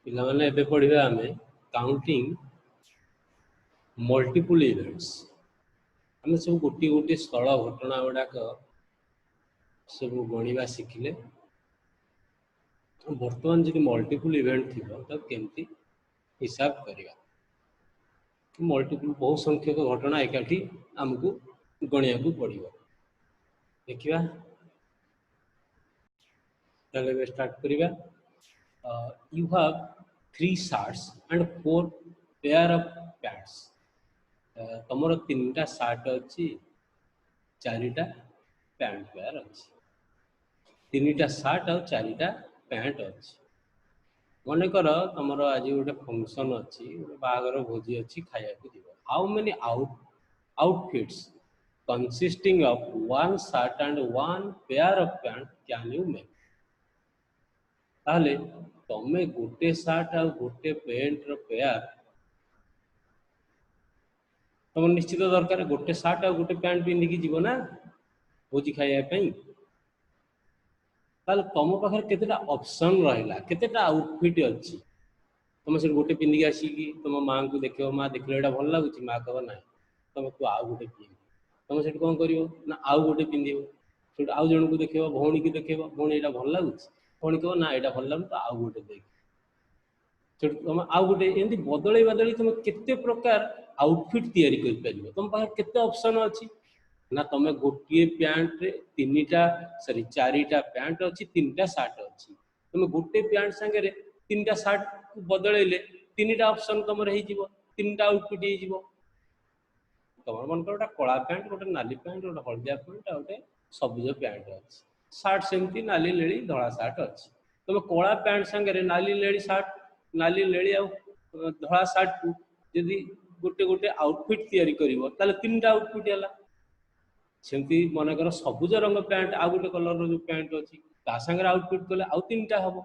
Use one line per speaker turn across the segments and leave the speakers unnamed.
पिलामाने एबे पढ़िबा आमे counting multiple events. आमे सब गोटी गोटी स्थल घटना गुड़ाक सब गणिबा शिखिले। बर्तमान जी मल्टीपल इवेंट थी तब केमती हिसाब करिया। मल्टीपल बहु संख्यक घटना एकाठी आमको गणिया को पड़ो। देखिए ताले स्टार्ट करिया। You have 3 shirts and 4 pair of pants. तमर 3टा शार्ट अच्छी 4टा पैंट पेयर अच्छी। 3टा शार्ट और 4टा पैंट अच्छी। मन कर तुम आज गोटे फंक्शन अच्छी गोटे बाहागर भोजी अच्छी खाया how many outfits consisting of 1 shirt and 1 pair of pant can you make. ताहले तमे गोटे शार्ट और गोटे पैंट रो पेयर तुम निश्चित दरकार गोटे शार्ट और गोटे पैंट पिंधिकी जीव ना भोजी खाइबापी। ताहले तुम पाखे केतेटा ऑप्शन रहा केतेटा आउटफिट अच्छी तुम से गोटे पिंधिकी आसिकी तुम माँ को देख माँ देख ये भल लगुच माँ कह ना तुम तू आउ गोटे पिंध तुम से कौन कर ना आउ गोटे पिंध से आउ जन को देख भौणी की देख भौणी यहाँ भल लगुच भौणी कह ना यहाँ भल लगुन तो आउ गोटे देख तुम आउ गोटे एमती बदल बदल तुम केते प्रकार आउटफिट तैयारी कर तुम पाखे केते ऑप्शन अच्छी ना तुम गोटे पैंट 3टा सॉरी 4टा पैंट अच्छी 3टा शार्ट अच्छी तुम गोटे पैंट सांगे 3टा शार्ट को बदलैले 3टा ऑप्शन तुम 3टा आउटफिट हो तुम मन कर गोटे कला पैंट गोटे नाली पैंट गोटे हलदिया पैंट गोटे सबुज पैंट अच्छी शार्ट सेमती नाली लेली धड़ा शार्ट अच्छी तुम कला पैंट सांगे नाली लेली शार्ट नाली लेली धड़ा शार्ट को जदि गोटे गोटे आउटफिट तैयारी करिवो ताले 3टा आउटफिट है सेमती मन कर सबुज रंग पैंट आउ गोटे कलर जो पैंट अच्छी ता संगे आउटफिट कले आउ 3टा हम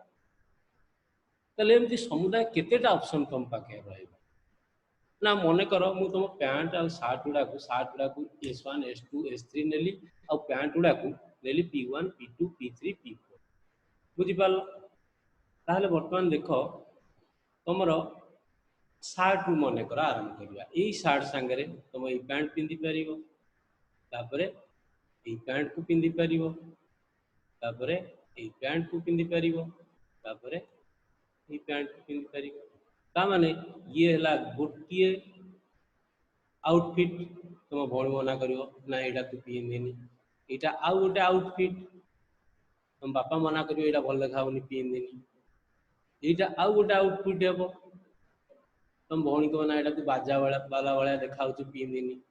एमती समुदाय केतेटा ऑप्शन तुम पाखे रहा ना मन कर मु तुम पैंट आ शार्ट गुड़ा को S1 S2 S3 नेली आ पैंट गुड़ा को नेली P1 P2 P3 P4 बुझिपाल। ताहले वर्तमान देख तुमर शार्ट मन कर आरंभ करिया यही शार्ट सांगे तुम ये पैंट पिंधि पार तापरे ये पैंट को पिंधि पार तापरे ये पैंट को पिंधि पार तापरे ये पैंट को पिंधि पार तामाने ये है गोटे आउटफिट तुम भौणी मना कर ना यहाँ तू पिंधेनी यहाँ आउ गोटे आउटफिट तुम बापा मना कर यहाँ भल देखाऊनी पिंधेनी यहाँ आउ गोटे आउटफिट हे तुम भौणी कह ना यहाँ तू बाजा बाला भाया देखा पिंधेनी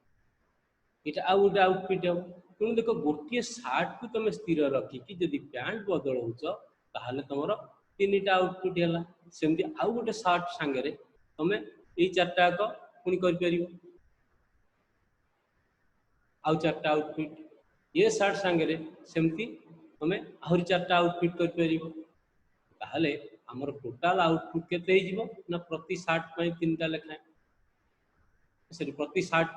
यहाँ आउ गोटे आउटफिट हम तेणु देख गोटे शार्ट को तुम स्थिर रखिकी जदि पैंट बदलाउच ताहले तुम 3टा आउटफिट है सेमती आउ गोटे शार्ट सांगे तुम ये 4टा पुणी कर आउ 4टा आउटफिट ये शार्ट सांगे सेमती तुम आहरी 4टा आउटफिट कर आमर टोटाल आउटफिट केते ना प्रति शार्ट 3टा लेखाएं सॉरी प्रति शार्ट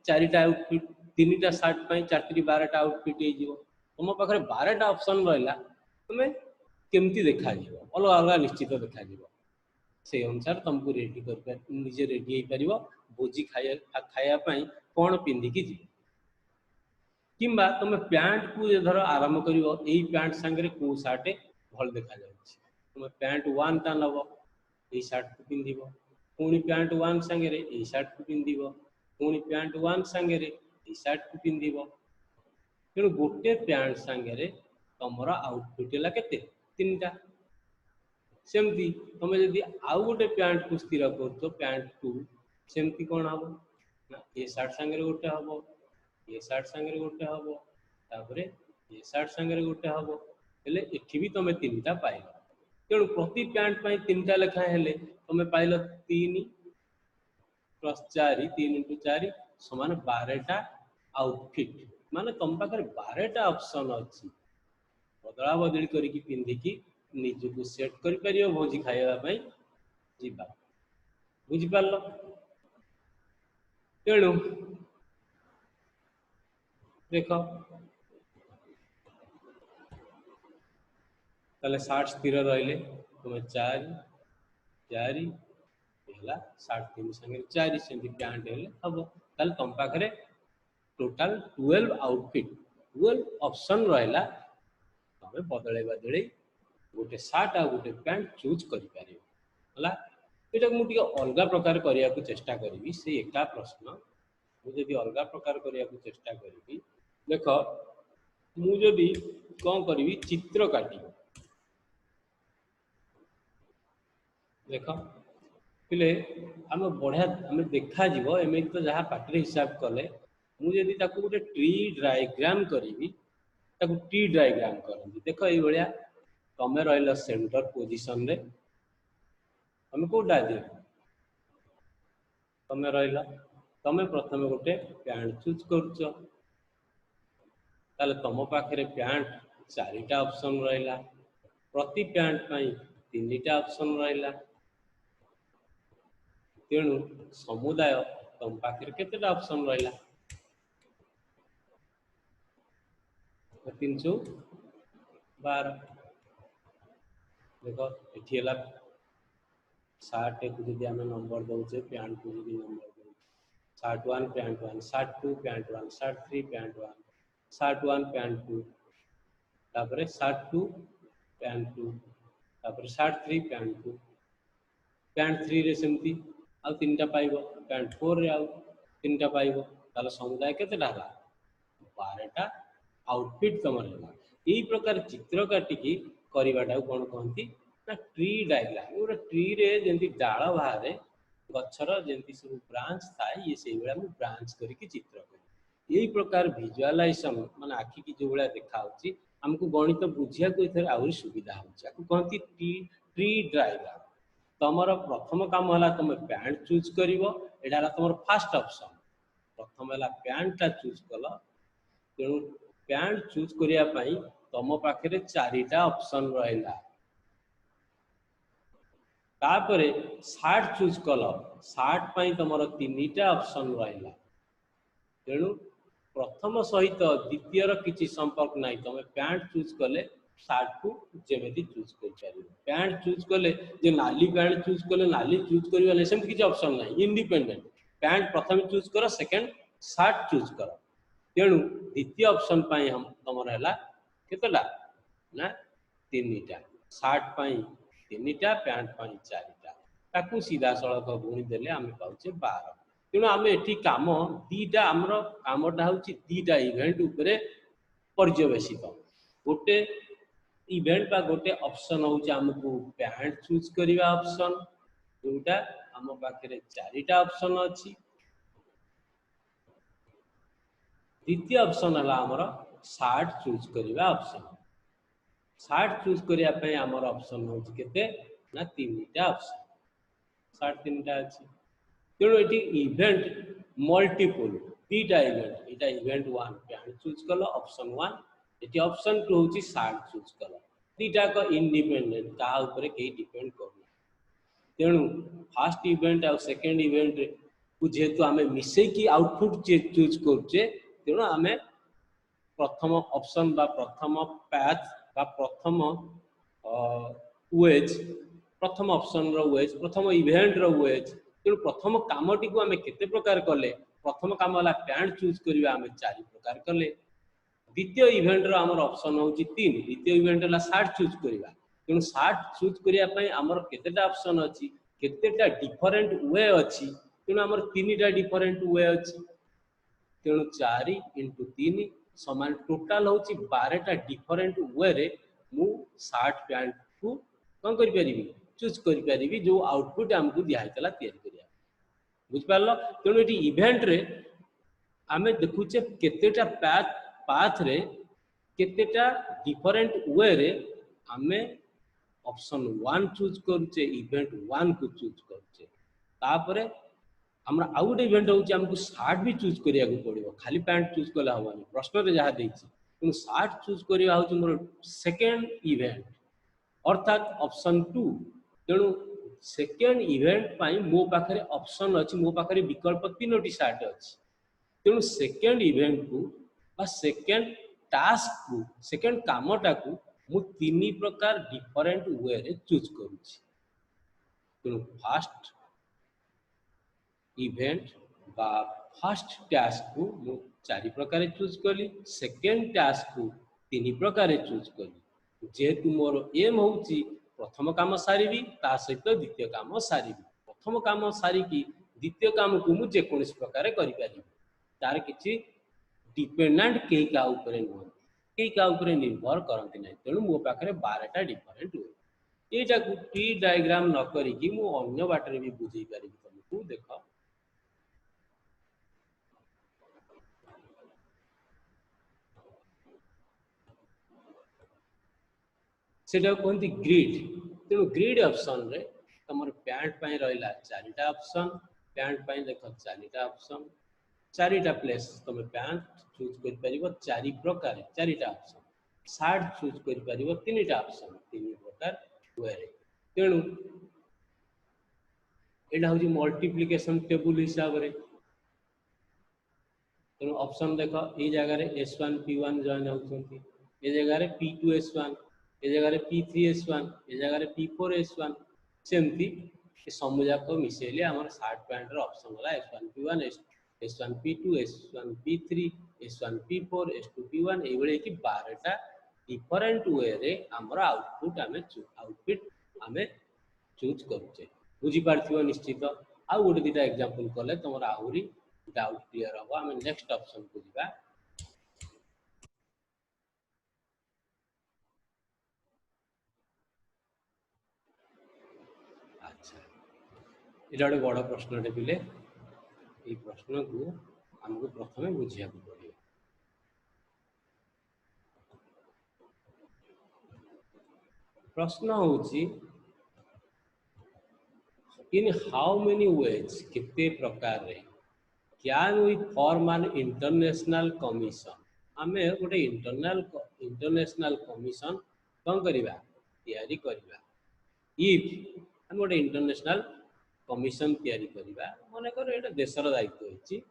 4टा आउटफिट 3टा शार्ट 4 12टा आउटफिट हो तुम पाखे 12टा ऑप्शन रहा तुम केमती देखा अलग अलग निश्चित देखा से अनुसार तुमको रेडी कर निजे रेडी हो पार भोजी खायापाई कौन पिंधिकी जी किंबा तुम पैंट को धर आरंभ कर यही पैंट सांगे कौ शार्ट भल देखा तुम पैंट 1टा नब ये शार्ट को पिंध पुणी पैंट 1 सांगे ये शार्ट को पिंध पुणी पैंट 1 सांगे ये शार्ट को पिंध तेणु गोटे पैंट सांगे तुम आउटफिट है केते 3टा सेमती तुम जदि आउ गोटे पैंट को स्थिर कर पैंट को सेमती कौन हम ना ये शार्ट सांगे गोटे हम ये शार्ट सांगे गोटे हम तापरे ये शार्ट सांगे गोटे हम हेले एठी भी तुम 3टा पाइल तेणु प्रति पैंट 3टा लेखाएं हेले तुम पाइल 3 + 4 3 × 4 समान 12टा आउटफिट माने तुम पाखे 12टा ऑप्शन अच्छी बदला बदली करके पिंधिकी निजको सेट कर भोजी खाइबापी जीवा बुझिपार तेणु देख ताले शार्ट स्थिर रहिले तुम 4 चारि ହେଲା 3.5 संगे 4 सेमती पैंट हेले हम ताल तुम पाखे टोटाल 12 आउटफिट 12 ऑप्शन रहा तुम बदले बदले गोटे सार्ट आ गोटे पैंट चूज कर ये मुझे अलग प्रकार करने को चेष्टा करी से एका प्रश्न मुझे अलग प्रकार करने को चेष्टा करी देख मुझे कौन करी चित्र काटी देख पिले आम बढ़िया आम देखा एमती तो जहाँ पाटे हिसाब कले मुझे गोटे ट्री डायग्राम करी ट्री डायग्राम करती देख ये तुम रहा सेंटर पोजिशन रे तुम कौटा दे तुम रहा तुम प्रथम गोटे पैंट चूज कर तुम पाखे पैंट 4टा ऑप्शन रहा प्रति पैंट पाई 3टा ऑप्शन रहा तेणु समुदाय तुम पाखे केतेटा ऑप्शन रहा 312 देख ये सार्ट को जी आम नंबर दौचे पैंट को जी नंबर दे shirt 1 pant 1 shirt 2 pant 1 shirt 3 pant 1 shirt 1 pant 2 तापर सार्ट 2 पैंट 2 तापर सार्ट 3 पैंट 2 पैंट 3 रे सेमती आ 3टा पाइब पैंट 4 रे आ 3टा पाइब ताले समुदाय केतेटा हला 12टा आउटफिट तुम है यही प्रकार चित्र काटिकी करवाटा कौन कहती ना ट्री डायग्राम गोटे ट्री रे जमी डाल बाहर गचर जमी सब ब्रांच थाए ये से ब्रांच करके चित्र कर यही प्रकार भिजुआलाइजेशन माने आखि की जो भाया देखा आमको गणित बुझिया को आहरी सुविधा हो कहती ट्री डायग्राम तुम प्रथम काम है तुम पैंट चूज कर यहाँ तुम फास्ट ऑप्शन प्रथम है पैंट टा चूज कल तेणु पैंट चूज करने तुम पाखे 4टा ऑप्शन रहा तापर सार्ट चूज कल सार्ट पाई तुम 3टा ऑप्शन रहा तेणु प्रथम सहित द्वितीय किसी संपर्क ना तुम पैंट चूज कले सार्ट को जमी चूज कर पैंट चूज कले जो नाली पैंट चूज कले नाली चूज कर सेमती किसी ऑप्शन ना इंडिपेंडेंट पैंट प्रथम चूज कर सेकेंड सार्ट चूज कर तेणु द्वितीय ऑप्शन पाई हम तुम है केतटा ना 3टा सार्ट पाई 3टा पैंट पाई 4टा ताकू सीधा सड़क गुणी देले आम पाचे 12 तेणु आम एटी काम दीटा आमर कामटा हूँ 2टा इवेंट उपरे पर्यवेसित गोटे इवेंट बा गोटे ऑप्शन हूँ आमको पैंट चूज करवा ऑप्शन जोटा आम पाखे 4टा ऑप्शन अच्छी द्वितीय ऑप्शन है आमर सार्ट चूज करवा ऑप्शन सार्ट चूज करने आमर ऑप्शन हूँ केते ना 3टा ऑप्शन सार्ट 3टा अच्छी तेणु ये इवेंट मल्टीपल 2टा इवेंट यहाँ इवेंट 1 पैंट चूज कल ऑप्शन 1 ये ऑप्शन 2 हूँ सार्ट चूज कल 2टाक इंडिपेंडेंट क्या कहीं डिपेंड करना तेणु फास्ट इवेंट आ सेकेंड इवेंट को जेहेतु आम मिसेकी आउटपुट चूज करुचे तेणु आम प्रथम ऑप्शन बा प्रथम पैथ बा प्रथम वेज प्रथम ऑप्शन रो वेज प्रथम इवेंट रो वेज तेणु प्रथम कामटी को आम केते प्रकार कले प्रथम काम है पैंट चूज करवा आम 4 प्रकार कले द्वितीय इवेंट रो आमर ऑप्शन हूँ 3 द्वितीय इवेंट है सार्ट चूज करवा तेणु सार्ट चूज करने आमर केतेटा ऑप्शन अच्छी केतेटा डिफरेंट वे अच्छी तेणु आमर 3टा डिफरेंट वे अच्छी तेणु 4 इंटू 3 समान टोटाल हूँ 12टा डिफरेंट वे रे मु सार्ट पैंट को कौन करी चूज करी जो आउटपुट आमको दिखाई या बुझिपार तेणु ये इवेंट रे आम देखुचे केतेटा पाथ रे केतेटा डिफरेंट वे रे आमे ऑप्शन 1 चूज करुचे इवेंट 1 को चूज करुचे तापरे हमरा आउ गोटे इवेंट होची हमको सार्ट भी चूज करिया को पड़िबो खाली पैंट चूज कला हवानी प्रश्न रे जहा देछि किंतु सार्ट चूज करिया होची मोर सेकंड इवेंट अर्थात ऑप्शन 2 तेणु सेकेंड इवेंट पाई मो पाखरे ऑप्शन अछि मो पाखरे विकल्प 3टी सार्ट अछि तेणु सेकेंड इवेंट को बा सेकेंड टास्क को सेकेंड कामटा को मु 3 प्रकार डिफरेंट वे रे चूज करूछि तेणु फास्ट इवेंट बा फास्ट टास्क को मु चारि प्रकार चूज कली, सेकेंड टास्क को तीन प्रकार चूज कली। जेहेतु मोर एम होउची प्रथम काम सारिबी ता सहित द्वितीय काम सारिबी, प्रथम काम सारिकी द्वितीय काम को मु जेकोसी प्रकार करि पारिबी, तार किछि डिपेंडेंट केही का ऊपर नुह, केही का ऊपर निर्भर करती ना। तेणु मो पाखे 12टा डिफरेंट वे, यहीटा को ट्री डायग्राम न करिकी मु अन्य बाटरे भी बुझेई पारिबी तुमको। देख सेटा कहती ग्रिड। तेणु ग्रिड ऑप्शन रे तुम पैंट पाई रहा 4टा ऑप्शन, पैंट पाई देख 4टा ऑप्शन, 4टा प्लेस तुम पैंट चूज कर पारिबो 4 प्रकार 4टा ऑप्शन, शार्ट चूज कर पारिबो 3टा ऑप्शन 3 प्रकार वे रे। तेणु एटा होची मल्टीप्लिकेशन टेबल हिसाब रे। तेणु ऑप्शन देख ये जगह S1 P1 जॉइन होती, ये जगह P2 S1, ये जगह P3 S1, ये जगह P4 S1, सेमती समूजाक मिसेले आम शार्ट पैंट ऑप्शन है S1 P1, S1 P2, S1 P3, S1 P4, S2 P1, ये कि 12टा डिफरेंट वे रे आमर आउटपुट आमे चूज करुचे। बुझीपार निश्चित। आउ गोटे दुटा एग्जांपल कले तुम आहरी डाउट क्लियर हम। आम नेक्स्ट ऑप्शन को जीवा। अच्छा, ये गोटे बड़ प्रश्न पिले, ये प्रश्न को आमको प्रथम बुझिया पड़े। प्रश्न होची इन हाउ मेनी वेज कितने प्रकार रे can we form an international commission. आमे गोटे इंटरनेशनल कमिशन कौन करिबा तैयारी करिबा। इफ हम गोटे इंटरनेशनल कमिशन तैयारी करिबा, माने कर एटा देशर दायित्व होची।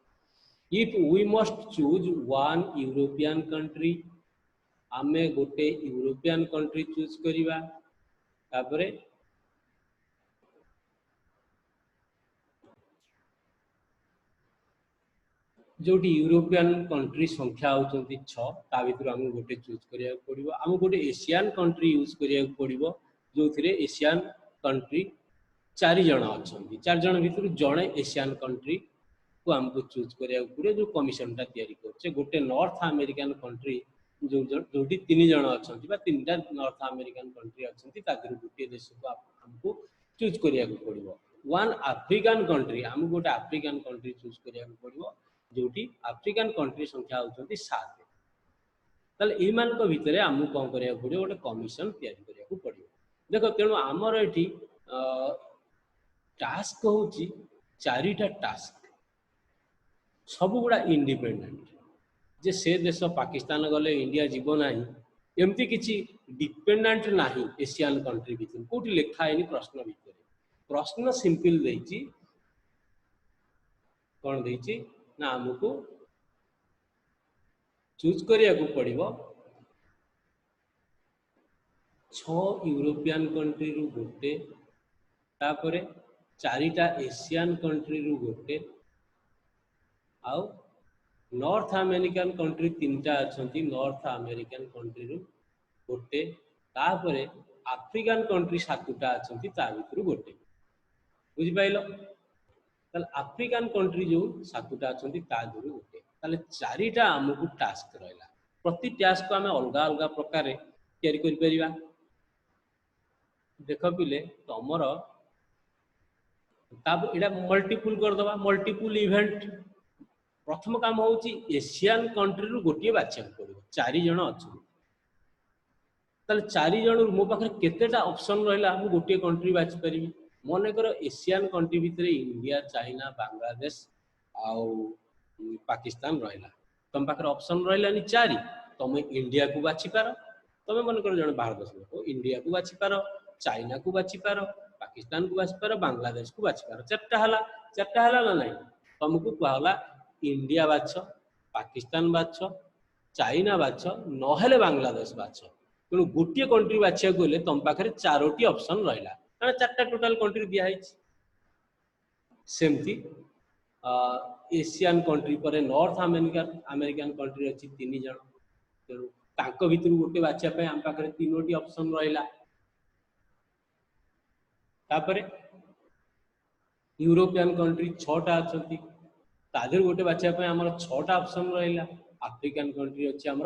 If we must choose one European country, आमे गोटे यूरोपियन कंट्री चूज करिबा। तापरे जोटी यूरोपियन कंट्री संख्या होचंती 6, ता भितर हम गोटे चूज करिया पड़िबो। हम गोटे एशियन कंट्री यूज करिया पड़िबो, जो थिरे एशियन कंट्री 4 जण अछंती, 4 जण भितर जणे एशियन कंट्री को हमको चूज करिया पड़े जो कमिशन ता तयारी करछे। गोटे नॉर्थ अमेरिकन कंट्री जोटी 3 जण अछंती बा 3टा नॉर्थ अमेरिकन कंट्री अछंती, ता भितर गोटे देश को हमको चूज करिया पड़िबो। वन अफ्रीकन कंट्री, हम गोटे अफ्रीकन कंट्री चूज करिया पड़िबो, जोटी अफ्रीकन कंट्री संख्या होचंती 7। ताले ए मान को भितरे हमु कोन करिया पड़िबो, गोटे कमिशन तयारी करिया पड़िबो। देखो तेणु आमर एठी टास्क होची 4टा टास्क, सब गुड़ा इंडिपेंडेंट। जे से देश पाकिस्तान गले इंडिया जीव नाही, एमती किछि डिपेंडेंट नाही एशियन कंट्री भितर कोठी लेखा हैनी प्रश्न भितर। प्रश्न सिंपल देछि, कोन देछि ना हमको चूज करिया को पड़िबो 6 यूरोपियन कंट्री रु गोटे, तापरे 4टा एशियन कंट्री रु गोटे, आउ नॉर्थ अमेरिकन कंट्री 3टा अछंती, नॉर्थ अमेरिकन कंट्री रु गोटे, तापरे अफ्रीकन कंट्री 7टा अछंती, ता भितर गोटे। बुझि पाइलो? ताले अफ्रीकन कंट्री जो 7टा अछंती ता भितर गोटे, ताले 4टा हमकु टास्क रहला। प्रति टास्क को हमें अलग अलग प्रकार तैयारी करि परिबा। देख पिले तमर ताब एटा मल्टीपल कर दबा, मल्टीपल इवेंट। प्रथम काम होची एशियन कंट्री रु गोटे बाछिया पड़ो, 4 जण अछन, ताले 4 जण मो पाखरे केतेटा ऑप्शन रहला, हम गोटे कंट्री बाछि परिबी। मने कर एशियन कंट्री भितरे इंडिया, चाइना, बांग्लादेश आउ पाकिस्तान रहला। तुम पाखरे ऑप्शन रहलानी 4, तुम इंडिया को बाछि पारो। तुम मन कर जण बाहर देश लोक इंडिया को बाछि पारो, चाइना को बाछि पारो, पाकिस्तान को बाछि पारो, बांग्लादेश को बाछि पारो। 4टा हला ना नहीं? तुमको कहला इंडिया बाछ, पाकिस्तान बाछ, चाइना बाछ, नहेले बांग्लादेश बाछ। तेणु गोटे कंट्री बाछिया गले तुम पाखे 4टी ऑप्शन रहला। ना चारटा टोटल कंट्री दिया है सेमती एशियन कंट्री पर नॉर्थ अमेरिकन कंट्री अच्छी 3 जन तेणु तांको भितर गोटे बाछिया आम पाखे 3टी ऑप्शन रहा तापर यूरोपियन कंट्री 6टा अच्छा तादेह गोटे बाछिया आम 6टा ऑप्शन रहा आफ्रिकन कंट्री अच्छी आम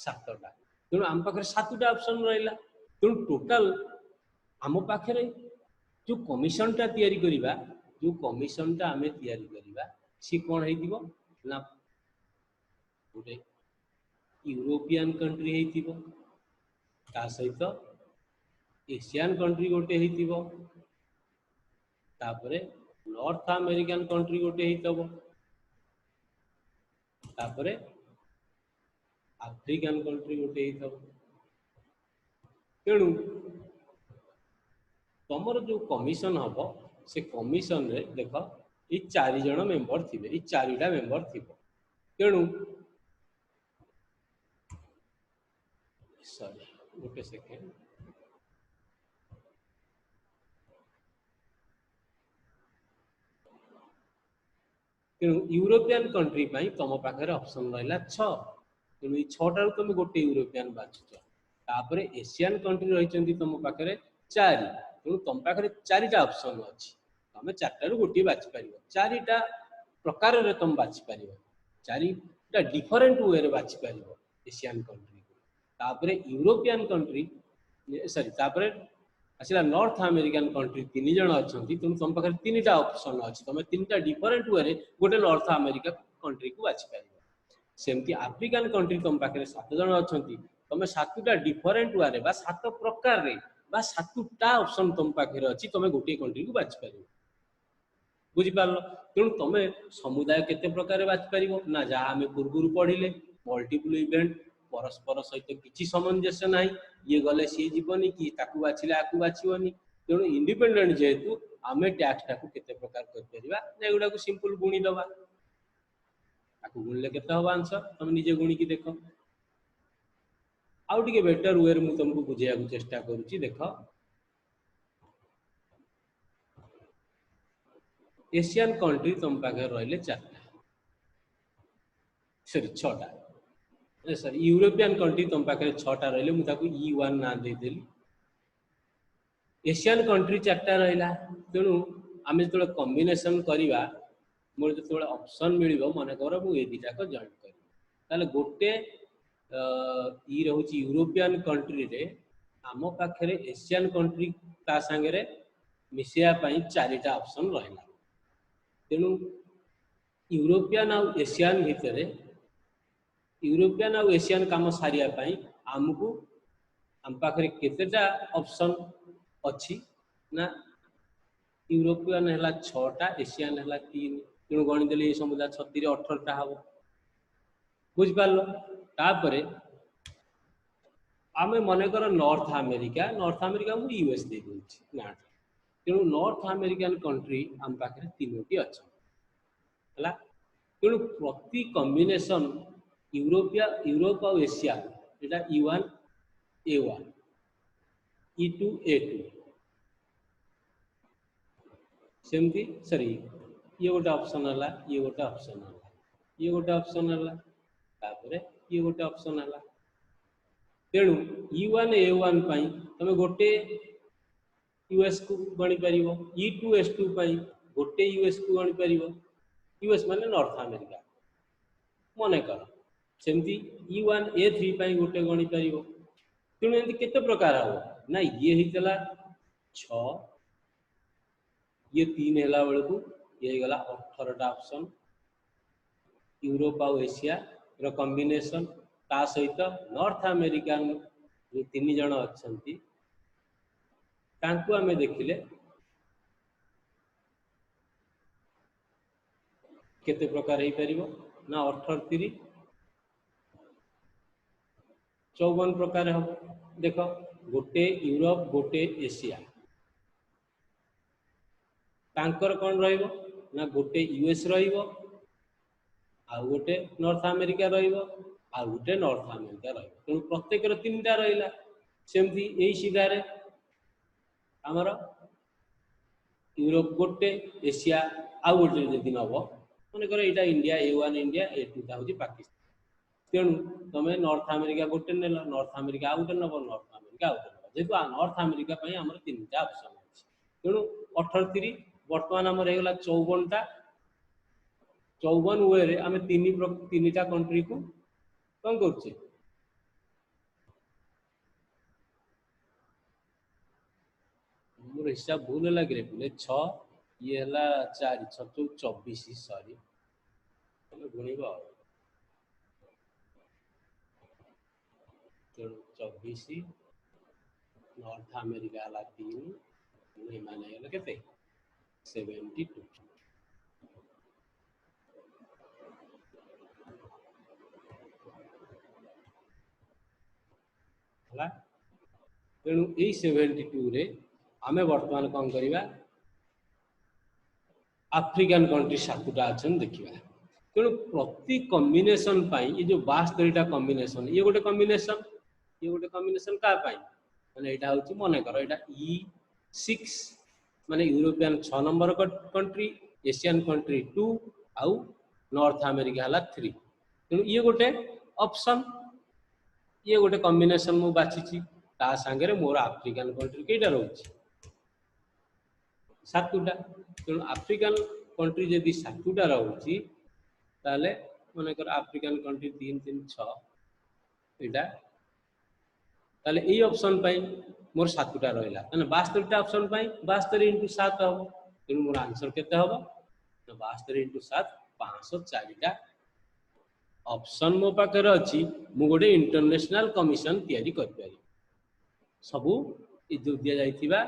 7टा तेणु आम पाखे 7टा ऑप्शन रहा तेणु टोटाल आम पाखे जो कमिशनटा तैयारी करिबा जो कमिशनटा आमे तैयारी करिबा सी कोन हेतिबो ना गोटे यूरोपियन कंट्री हेतिबो ता सहित एशियन कंट्री गोटे हेतिबो तापरे नॉर्थ अमेरिकन कंट्री गोटे हेतबो तापरे आफ्रिकन कंट्री गोटे हेतबो तेणु तुमर जो कमिशन हम से कमिशन रे देख ये 4 जन मेंबर थे ये 4टा मेंबर थी तेणु सॉरी गोटे सेकेंड तेणु यूरोपियन कंट्री तुम पाखे ऑप्शन रहा 6 तेणु 6टार तुम गोटे यूरोपियन बाछुच तापर एशियन कंट्री रही तुम पाखे 4 तेणु तुम पाखे 4टा ऑप्शन अच्छी तुम 4टारू गोटे बाछि पार 4टा प्रकार तुम बाछि पार 4टा डिफरेंट वे बाछि पार एशियन कंट्री तापर यूरोपियन कंट्री सॉरी तापर आसला नॉर्थ अमेरिकन कंट्री 3 जन अच्छा तेणु तुम पाखे 3टा ऑप्शन अच्छी तुम 3टा डिफरेंट वे गोटे नॉर्थ अमेरिका कंट्री को बाछि पार सेमती आफ्रिकन कंट्री तुम पाखे 7 जन अच्छा तुम 7टा डिफरेंट वे 7 प्रकार 7टा ऑप्शन तुम पाखे अच्छी तुम गोटे कंट्री को बाछि पार बुझिपार तेणु तुम समुदाय केते प्रकार बाछि पार ना जहाँ आम पूर्व पढ़िले मल्टीपल इवेंट परस्पर सहित किसी सामंजस्य ना ये गले सी जीवनी कि ताकू बाछिले आकू बाछिबनी तेणु इंडिपेंडेंट जेहेतु आम टैक्स टाकू केते प्रकार कर एगुड़ा को सिंपल गुणी दबा ताकू गुणिले केते हबा आंसर तुम निजे गुणी की देख आउ टिके बेटर वे मु तुमको बुझेया चेष्टा करूची देख एशियन कंट्री तुम पाखे रहिले 4टा सॉरी 6टा सॉरी यूरोपियन कंट्री तुम पाखे 6टा रहिले मु ताकू E1 ना दे देली एशियन कंट्री 4टा रहिला तेणु आम जो कॉम्बिनेशन करवा मोर जो ऑप्शन मिल मन कर मुझे ये 2टा को जॉइन कर गोटे ई रोचे यूरोपियन कंट्री रे आम पाखे एशियन कंट्री ता सांगे मिसेयापाई 4टा ऑप्शन रहा तेणु यूरोपियन आउ एशियन भितर यूरोपियन आउ एशियन काम सारिया आमको आम पाखे केतेटा ऑप्शन अच्छी ना यूरोपियन है 6टा एशियन है 3 तेणु गणिदेले ये समुदाय 36 18टा हम बुझिपार तापर आम मनकर नॉर्थ अमेरिका को यूएस दे ना तेणु नॉर्थ अमेरिकन कंट्री आम पाखे 3टी अच्छा तेणु प्रति कॉम्बिनेशन यूरोप और एशिया यहाँ E1 A1 E2 A2 सेमती सॉरी ये गोटे ऑप्शन है ये गोटे ऑप्शन है ये गोटे ऑप्शन है तापर ये गोटे ऑप्शन है तेणु E1 A1 तुम गोटे यूएस को गणी पार E2 S2 गोटे यूएस को गणी पार यूएस माने नॉर्थ अमेरिका मन कर सेमती E1 A3 गोटे गणी पार तेणु एमती केते प्रकार हम ना ये होता 6 ये 3 है बेलू ये गला 18टा ऑप्शन यूरोप और एशिया रो कॉम्बिनेशन ता सहित नॉर्थ अमेरिकन जो 3 जन अच्छा तांकु आमे देखिले केते प्रकार हो पारिबो ना 18 54 प्रकार हम देख गोटे यूरोप गोटे एशिया तांकर कौन रहिबो ना गोटे यूएस रहिबो आ गोटे नॉर्थ अमेरिका रहिबो आ गोटे नॉर्थ अमेरिका रहिबो तेणु प्रत्येक 3टा रहिला सेमती एई सीधारे आमर यूरोप गोटे एशिया आउ गोटे जदि नब मनकर यहाँ इंडिया A1 इंडिया A2 हूँ पाकिस्तान तेणु तुम नॉर्थ अमेरिका गोटे नेल नॉर्थ अमेरिका आउ गोटे नब नॉर्थ अमेरिका आउ गोटे नब जेहेतु नॉर्थ अमेरिका आम 3टा ऑप्शन अच्छी तेणु 78 बर्तमान आमर होगा 54टा 54 वे आम 3टा कंट्री को कौन कर मोर हिसाब भूल है कि बोले 6 ये है 4 6 24 सॉरी गुणव तेणु 24 नॉर्थ अमेरिका है 3 माने के 72 है तेणु यही 72 रे आमे वर्तमान कौन करवा आफ्रिकान कंट्री 7टा अच्छा देखा तेणु प्रति कॉम्बिनेशन ये जो 72टा कॉम्बिनेशन ये गोटे कॉम्बिनेशन क्या माने यहाँ हूँ मन कर यहाँ E6 माने European 6 number country Asian country 2 आउ नॉर्थ अमेरिका है 3 तेणु ये गोटे ऑप्शन ये गोटे कॉम्बिनेशन मु बाछी ता सांगे मोर आफ्रिकान कंट्री कईटा रोचे 7टा तेणु आफ्रिकान कंट्री जदि 7टा रोचे ताले मनकर आफ्रिकान कंट्री 3 3 6 यहाँ ताले ये ऑप्शन मोर 7टा रहा 72टा ऑप्शन 72 × 7 हम तेणु मोर आंसर केते हम 72 × 7 504टा ऑप्शन मो पाखे अच्छी मु गोटे इंटरनेशनल कमिशन तैयारी कर पारि सबू जो दि जाइथिबा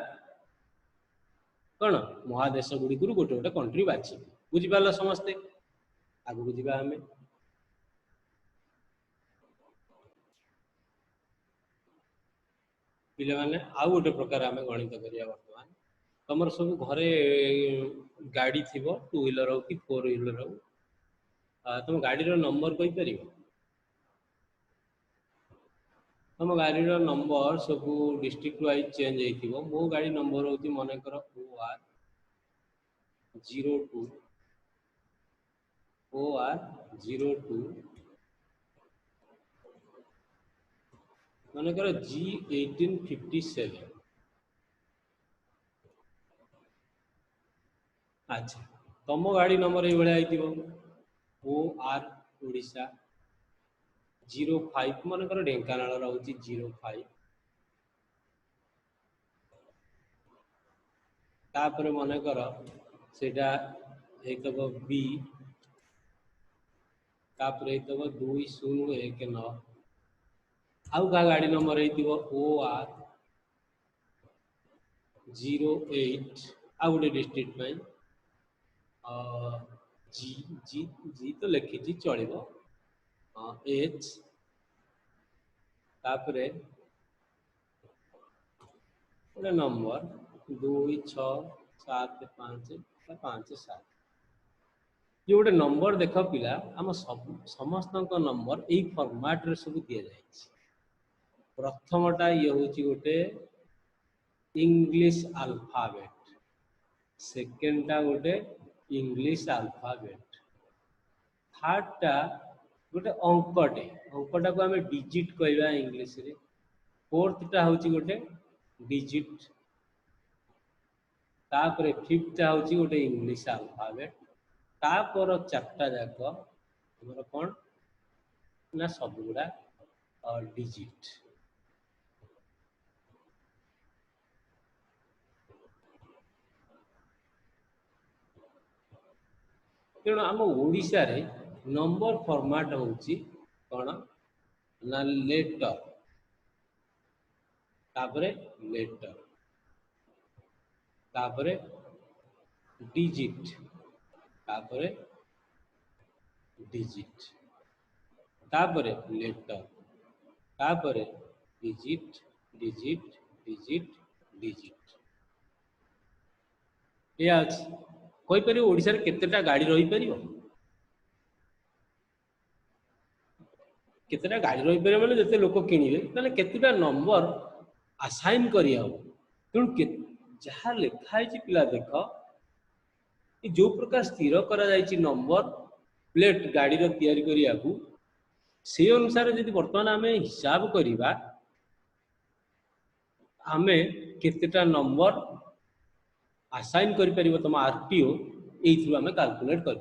कौन महादेश गुड़ी गोटे गोटे कंट्री बाछी बुझिपार समस्ते आगु जावा आम पिले माने आउ गोटे प्रकार आम गणित करिया वर्तमान तुम सब घरे गाड़ी थी 2 व्हीलर हो कि 4 व्हीलर हो तुम गाड़ी नंबर कही पार तुम गाड़ी नंबर सब डिस्ट्रिक्ट वाइज चेंज हो मो गाड़ी नंबर हूँ मनकर OR02 मनकर G1857 अच्छा तुम गाड़ी नंबर ये OR ओडिशा 05 मनकर ढेंकानाल रोचे 05 तापर मनकर सेटा हेतब B तापर हेतब 2019 आउ का गाड़ी नंबर हेतिबो OR 08 आउ गोटे डिस्ट्रिक्ट में जी जी जी तो लिखी चलो H तापर गोटे नंबर 267557 ये गोटे नंबर देख पिला आम समस्त नंबर यही फॉर्मेट रे सब दि जाए प्रथमटा ये हूँ गोटे इंग्लिश अल्फाबेट सेकेंडटा गोटे इंग्लिश अल्फाबेट थर्डटा गोटे अंकटा को आम डिजिट कहवा इंग्लिश रे फोर्थटा हूँ गोटे डिजिट तापर फिफ्थटा हूँ गोटे इंग्लिश अल्फाबेट तापर 4टा जाक आमर कौन ना सब गुड़ा डिजिट तेणु आम ओडिशा रे नंबर फॉर्मेट हूँ कौन ना लेटर तापरे लेटर तापरे डिजिट तापरे डिजिट तापरे लेटर तापरे डिजिट डिजिट डिजिट डिजिट ये अच्छी कोई पार ओडिशा रे केतेटा गाड़ी रही पारिबो केतेटा गाड़ी रही पारे माने जते लोक किनिबे ताले केतेटा नंबर असाइन करिया हो तेणु जहाँ लिखाई पिला देख कि जो प्रकार स्थिर करा जायछि नंबर प्लेट गाड़ी रो तैयारी करिया से अनुसार यदि वर्तमान आम हिसाब करवा आम केतेटा नंबर आसाइन कर तुम आरटीओ ये आम काल्कुलेट कर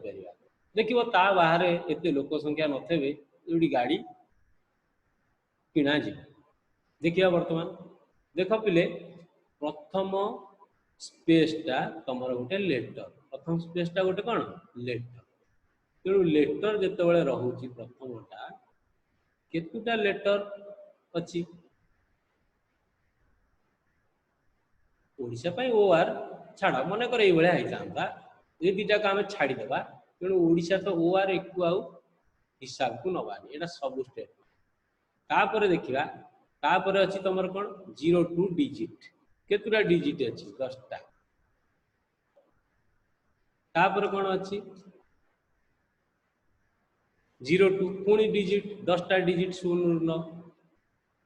देखिए ता बाहर एत लोक संख्या नथे जो गाड़ी किणा जी देखिए वर्तमान देख पिले प्रथम स्पेसटा तुम गोटे लेटर प्रथम स्पेसटा गोटे कौन लेटर तेणु लेटर जिते रोचे प्रथमटा केतुटा लेटर अच्छी ओडिशा ओ आर छाड़ मन कर ये ये दुटा को आम छाड़ीदे तेणु ओडिशा तो ओ आर एक आउ हिसाब को नबानी यहाँ सब स्टेट तापर देखा तापर अच्छी तुम कौन 02 डिजिट केतुटा डिजिट अच्छी 10टा तापर कौन अच्छी 02 पुणी डिजिट 10टा डिजिट 0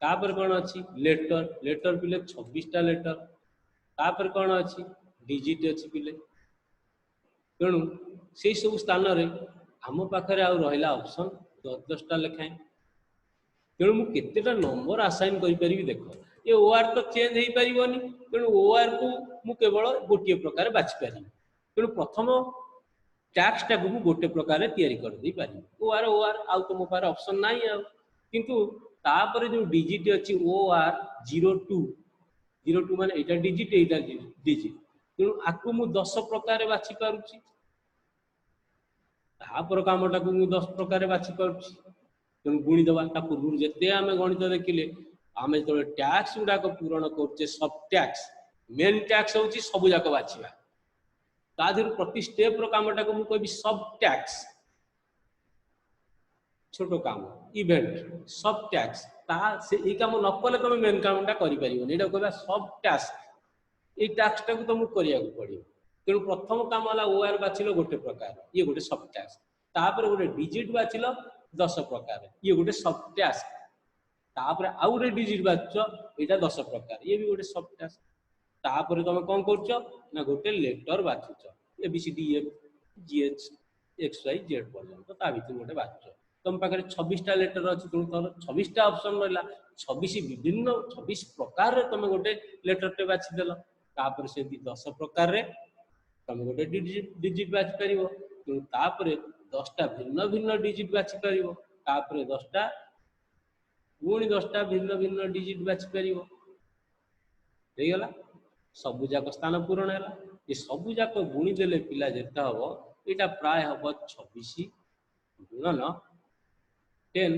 तापर कौन अच्छी लेटर लेटर पिले 26टा लेटर तापर कौन अच्छी डिजिट अच्छी पिले तेणु से सब स्थान आम पाखे रहा ऑप्शन 10-10टा लेखाएं तेणु मुझे नंबर आसाइन करी देख ये ओ आर तो चेंज हो पारनी तेणु ओ आर को मु केवल गोटे प्रकार बाछि पारि तेणु प्रथम टैक्स टाक गोटे प्रकार तैयारी कर दे पारि ओ आर आउ तो मो पारे ऑप्शन नाही आ किंतु तापर जो डिजिट अच्छी ओ आर 02 माने एटा डिजिट तेणु आपको मु 10 प्रकार बाछि पारुछि तापर कामटा को मु 10 प्रकार बाछि पारुछि तेणु गुणी दबा पूर्व जिते आम गणित देखिले आम जो टैक्स गुड़ाक पूरण करचे सब टैक्स मेन टैक्स हूँ सब जाक बाछा ताधर प्रति स्टेप कामटा को मुझे सब टैक्स छोट काम इवेंट सब टैक्स ये कम न कले तुम मेन कामटा कर सब टैक्स ये टैक्सटा को तुमको करने पड़ो तेणु प्रथम काम है ओ आर बाछिल गोटे प्रकार ये गोटे सब टैक्स तापर गोटे डिजिट बाछिल 10 प्रकार ये गोटे सब टैक्स तापर आउ गोटे डिजिट बाछ यहाँ 10 प्रकार ये भी गोटे सब टैक्स तापर तुम कौन कर गोटे लेटर बाछुच ABCD GH XYZ पर्यंत ता भर गोटे बाछ तुम पाखे 26टा लेटर अच्छी तेणु तुम 26टा ऑप्शन रहा 26 विभिन्न 26 प्रकार तुम गोटे लेटर बाछीदेल तापर से 10 प्रकार तुम गोटे डिजिट बाछि पार तेणु तापर 10टा भिन्न भिन्न डिजिट बाछि पार तापर 10टा पुणी 10टा भिन्न भिन्न डिजिट बाछि पार सबुजाक स्थान पूरण है ये सबुजाक गुणी देले पिला जेता हम यहाँ प्राय हम 26 गुणन 10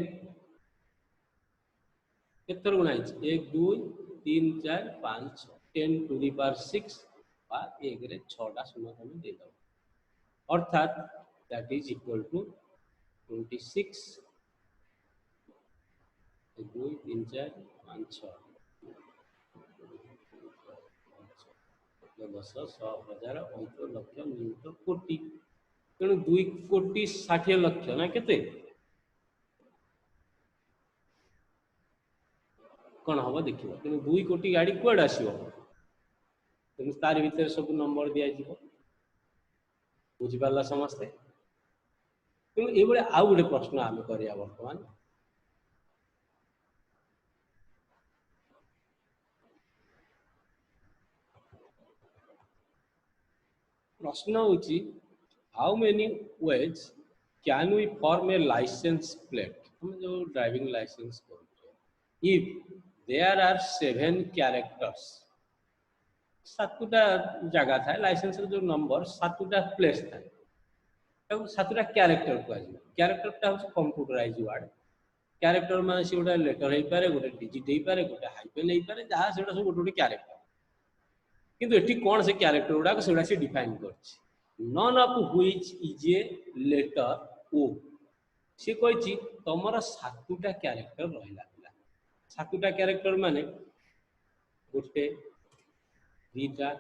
केतर गुणा 1 2 3 4 5 10 टू दी पावर 6 एक 6टा शून्य तुम दे दो अर्थात दैट इज इक्वल टू 26 2 3 4 5 6 10 100 1000 100 लक्ष नियुत कोटी तेणु 2 कोटी 60 लक्ष ना केते कौन हम देखिए तेणु 2 कोटी गाड़ी कौड़ आसो तेणु तार भीतर सब नंबर दि बुझीपारा समस्ते तेणु ये आउ गोटे प्रश्न आम करिया वर्तमान प्रश्न होची how many ways can we form a licence plate हम जो ड्राइविंग लाइसेंस कर इफ देयर आर 7 कैरेक्टर्स 7टा जगह था लाइसेंस जो नंबर 7टा प्लेस था 7टा कैरेक्टर कह कैरेक्टरटा हूँ कंप्यूटराइज वर्ड कैरेक्टर मान सी गोटे लेटर हो पारे गोटे डिजिट हो पारे गोटे हाइफेन हो पारे जहाँ से सब गोटे गोटे कैरेक्टर किंतु एटी कौन से कैरेक्टर गुड़ाक से डिफाइन कर none of which is a letter O सी कही तुम 7टा कैरेक्टर रहा पिला 7टा कैरेक्टर माने गोटे 2टा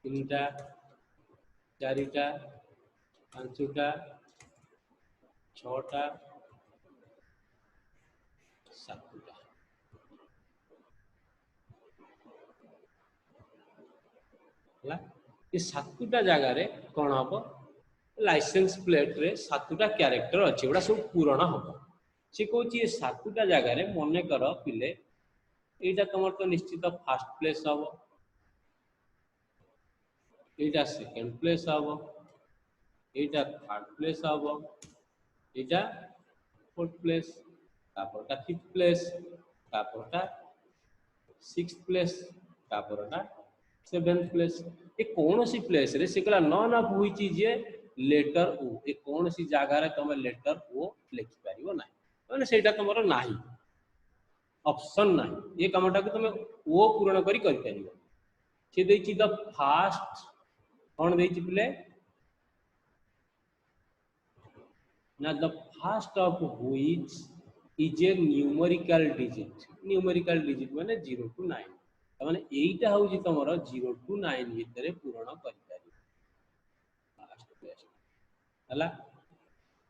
3टा 4टा 5टा 6टा 7टा ହେଲା ଏ ସାତଟା ଜାଗାରେ କ'ଣ ହବ ଲାଇसेंस प्लेट रे सातटा क्यारेक्टर अच्छे गुड़ा सब पूरण हम सी कौन ये सातटा जगार मन कर पिले यहाँ तुम तो निश्चित फास्ट प्लेस हम यहाँ सेकेंड प्लेस हम यहाँ थर्ड प्लेस हम यहाँ फोर्थ प्लेस तापरटा फिफ्थ प्लेस तापरटा सिक्स्थ प्लेस तापरटा सेवेंथ प्लेस ये कौन सी प्लेस रे से none of which is a letter O ये कौन सी जगह तुम लेटर ओ लिखि पारिबो ना माने सेटा तुमरो नाही ऑप्शन नाही ये कामटा को तुम ओ पूर्ण करी पारिबो से देछि द फास्ट कौन देछि पिले ना the fast of which is A numerical digit माने 0 to 9 माने एटा होउछि तमरो 0 to 9 भितरे पूर्ण करि पारिबो फास्ट प्लेस हला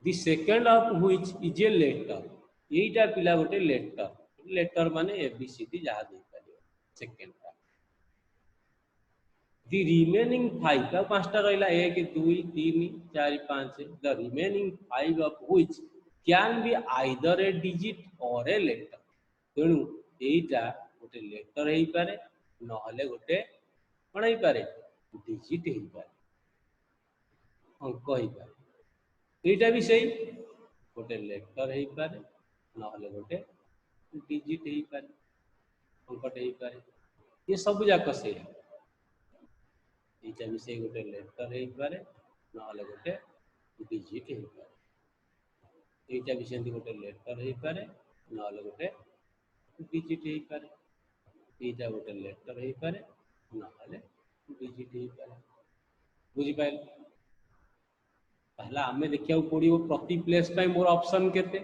the second of which is a letter एटा पिला गोटे लेटर माने एबीसीडी जहा दे पारिबो सेकंड टा द रिमेनिंग 5 का पांचटा रहला 1 2 3 4 5 the remaining 5 of which can be either a digit और ए लेटर तेणु एटा गोटे लेटर हेई पारे नहले गोटे कौन हेई पारे डिजिट हेई पारे अंक हेई पारे एटा भी सही गोटे लेटर हेई पारे नहले गोटे डिजिट हेई पारे अंकटे हेई पारे ये सब जाक से एटा भी सही गोटे लेटर हेई पारे नहले गोटे डिजिट हेई पारे एटा भी सेंती गोटे लेटर हेई पारे नहले गोटे डिजिट हेई पारे एटा गोटे लेटर हेई पारे नहले डिजिट हेई पारे बुझी पाइल पहला आमे देखिया पड़ो प्रति प्लेस पे मोर ऑप्शन केते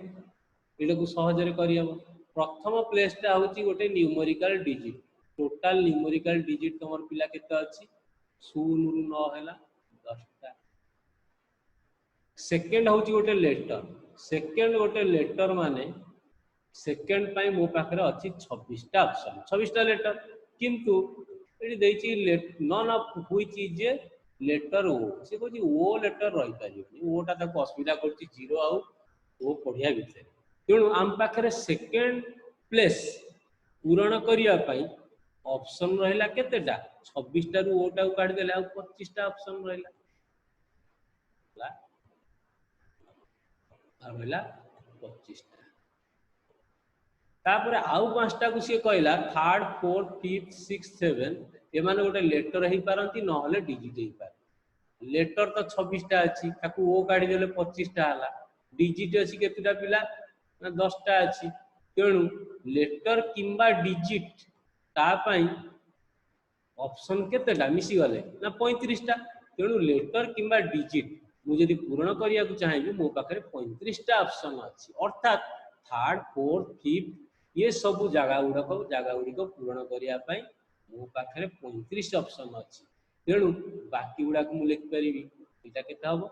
एटा को सहज रे करि हम प्रथम प्लेसटा हूँ गोटे numerical digit total numerical digit तुम पिला केते अछि 0 रु 9 हैला 10टा सेकेंड हूँ गोटे लेटर माने सेकेंड पाई मो पाखरे अछि 26टा ऑप्शन 26टा लेटर किंतु एटी देछि none of which is a letter O से कहछि ओ लेटर रही पारिबनी ओटा ताको असुविधा करछि 0 आउ ओ पढ़िया भितर तेणु आम पाखरे सेकेंड प्लेस पूरण करिया पाई ऑप्शन रहिला केतेटा 26टा रु ओटा को काढी देले आ 25टा ऑप्शन रहिला रहिला 25टा तापर आउ पांचटा को सी कहला third fourth fifth six seventh एमाने गोटे लेटर हेई पारंती नहले डिजिट हेई पारे लेटर तो 26टा अछि ताकू ओ काढी देले 25टा हला डिजिट अछि केतेटा पिला ना 10टा अछि तेणु लेटर किंबा डिजिट ता पई ऑप्शन केतेटा मिसी गले ना 35टा तेणु लेटर किंबा डिजिट मु जदि पूर्ण करिया को चाहेबी मो पाखरे 35टा ऑप्शन अछि अर्थात थर्ड फोर्थ फिफ्थ ये सब जगह गुड़िक पूरण करने मो पाखे 35 ऑप्शन अच्छी तेणु बाकी गुड़ाक मुझे लिखिपारि यहाँ के हम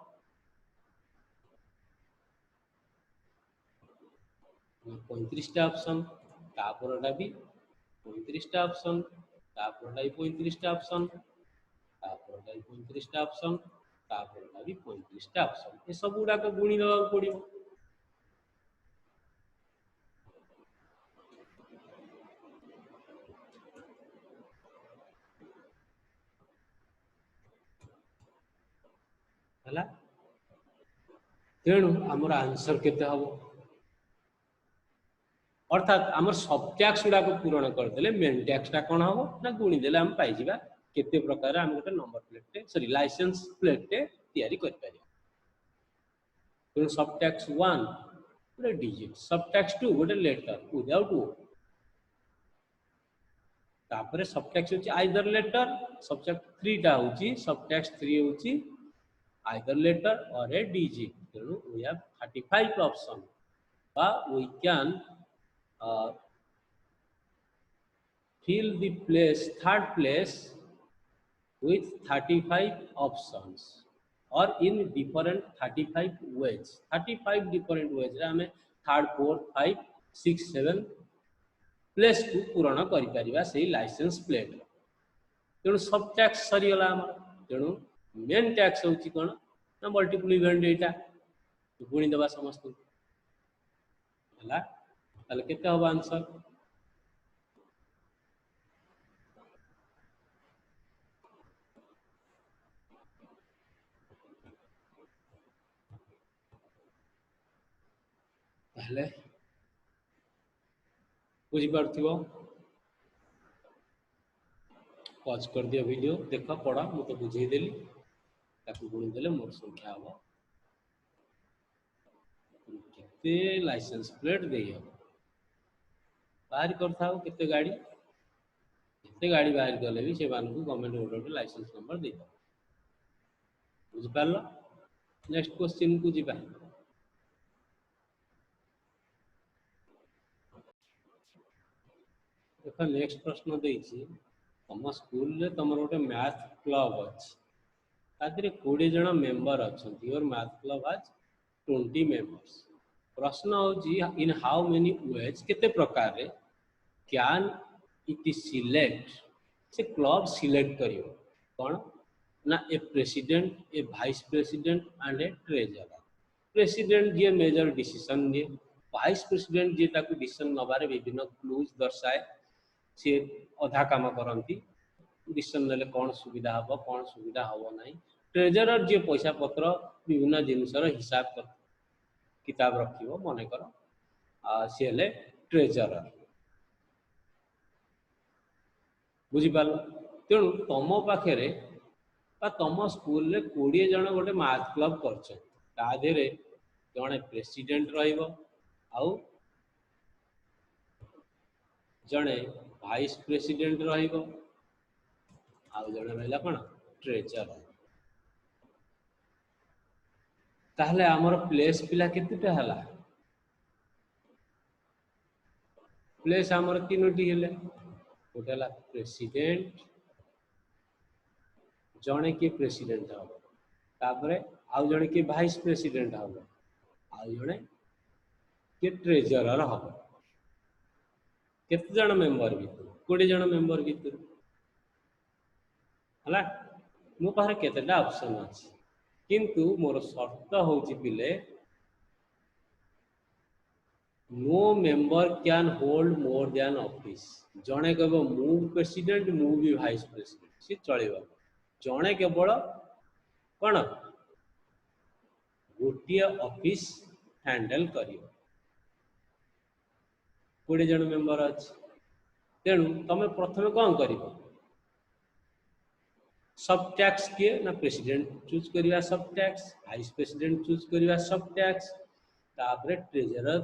35टा ऑप्शन तापरटा भी 35टा ऑप्शन तापरटा भी 35टा ऑप्शन तापरटा भी 35टा ऑप्शन तापरटा भी 35टा ऑप्शन ये सब गुड़ाक गुणी दवा पड़ो तेणु आमर आंसर केते हम अर्थात आम सब टैक्स गुड़ाक पूरण करदे मेन टैक्सटा कौन हम ना गुणी देले हम पाइबा केते प्रकार आम गोटे number plate sorry licence plate तैयारी कर पारिबा तेणु सब टैक्स 1 गोटे डिजिट सब टैक्स 2 गोटे लेटर विदाउट ओ तापरे सब टैक्स होची आइदर लेटर सब टैक्स 3 टा होची सब टैक्स 3 होची either letter or a digit. So we have 35 options, but we can fill the place third place with 35 options or in different 35 ways. 35 different ways. हमें third, fourth, 5, 6, 7 place को पूरण करि परिबा सेही licence plate तेणु सब tax सरीगला आम तेणु main tax हूँ कौन ना मल्टीपल इवेंट यहाँ गुणी देवा समस्त केते हम आंसर बुझीपार पॉज कर दियो वीडियो देख पढ़ मुझे बुझेदेली गुणी देले मोर संख्या हम केते लाइसेंस प्लेट दे बाहर करते गाड़ी केते गाड़ी बाहर कले भी से गवर्नमेंट गोटे गोटे लाइसेंस नंबर दे बुझिपार नेक्स्ट क्वेश्चन को जीवा देख नेक्स्ट प्रश्न देती तुम स्कूल तुम गोटे मैथ क्लब अच्छे 20 जन मेंबर अच्छा योर मैथ क्लब आज 20 मेंबर्स प्रश्न हूँ इन हाउ मेनी वेज केते प्रकार रे कैन इट सिलेक्ट से क्लब सिलेक्ट कर कौन ना a president a vice president and a treasurer president जी मेजर डिसीजन दिए वाइस प्रेसिडेंट जी डिसीजन नबार विभिन्न क्लूज दर्शाए सी अधा काम करती डिसीजन ने कौन सुविधा हम कौन सुविधा हम ना ट्रेजरर जी पैसा पत्र विभिन्न जिनसर हिसाब किताब रखियो मन कर सी हेले ट्रेजरर बुझीपार तेणु तुम पाखे तुम स्कूल 20 जन गोटे मैथ क्लब कर जड़े प्रेसिडेंट रहा जड़े वाइस प्रेसिडेंट रहा कौन ट्रेजरर ताहले आमर प्लेस पिला केतेटा हला प्लेस आमर 3टी हेले गोटे है प्रेसिडेंट जड़े किए प्रेसिडेंट हम तापरे आउ जड़े किए वाइस प्रेसिडेंट हम आउ जड़े किए ट्रेजरर हम केते जन मेंबर भीतर 20 जन मेंबर भीतर है मो पाखे केतेटा ऑप्शन अच्छी किंतु मोर शर्त होची पिले no member can hold more than office जड़े कह मु प्रेसिडेंट मु भी वाइस प्रेसिडेंट सी चलो जड़े केवल कौन गोटे ऑफिस हैंडल कर 20 जन मेंबर अच्छे तेणु तुम प्रथम कौन कर सब टैक्स किए ना प्रेसिडेंट चूज करवा सब टैक्स वाइस प्रेसिडेंट चूज करवा सब टैक्स तापरे ट्रेजरर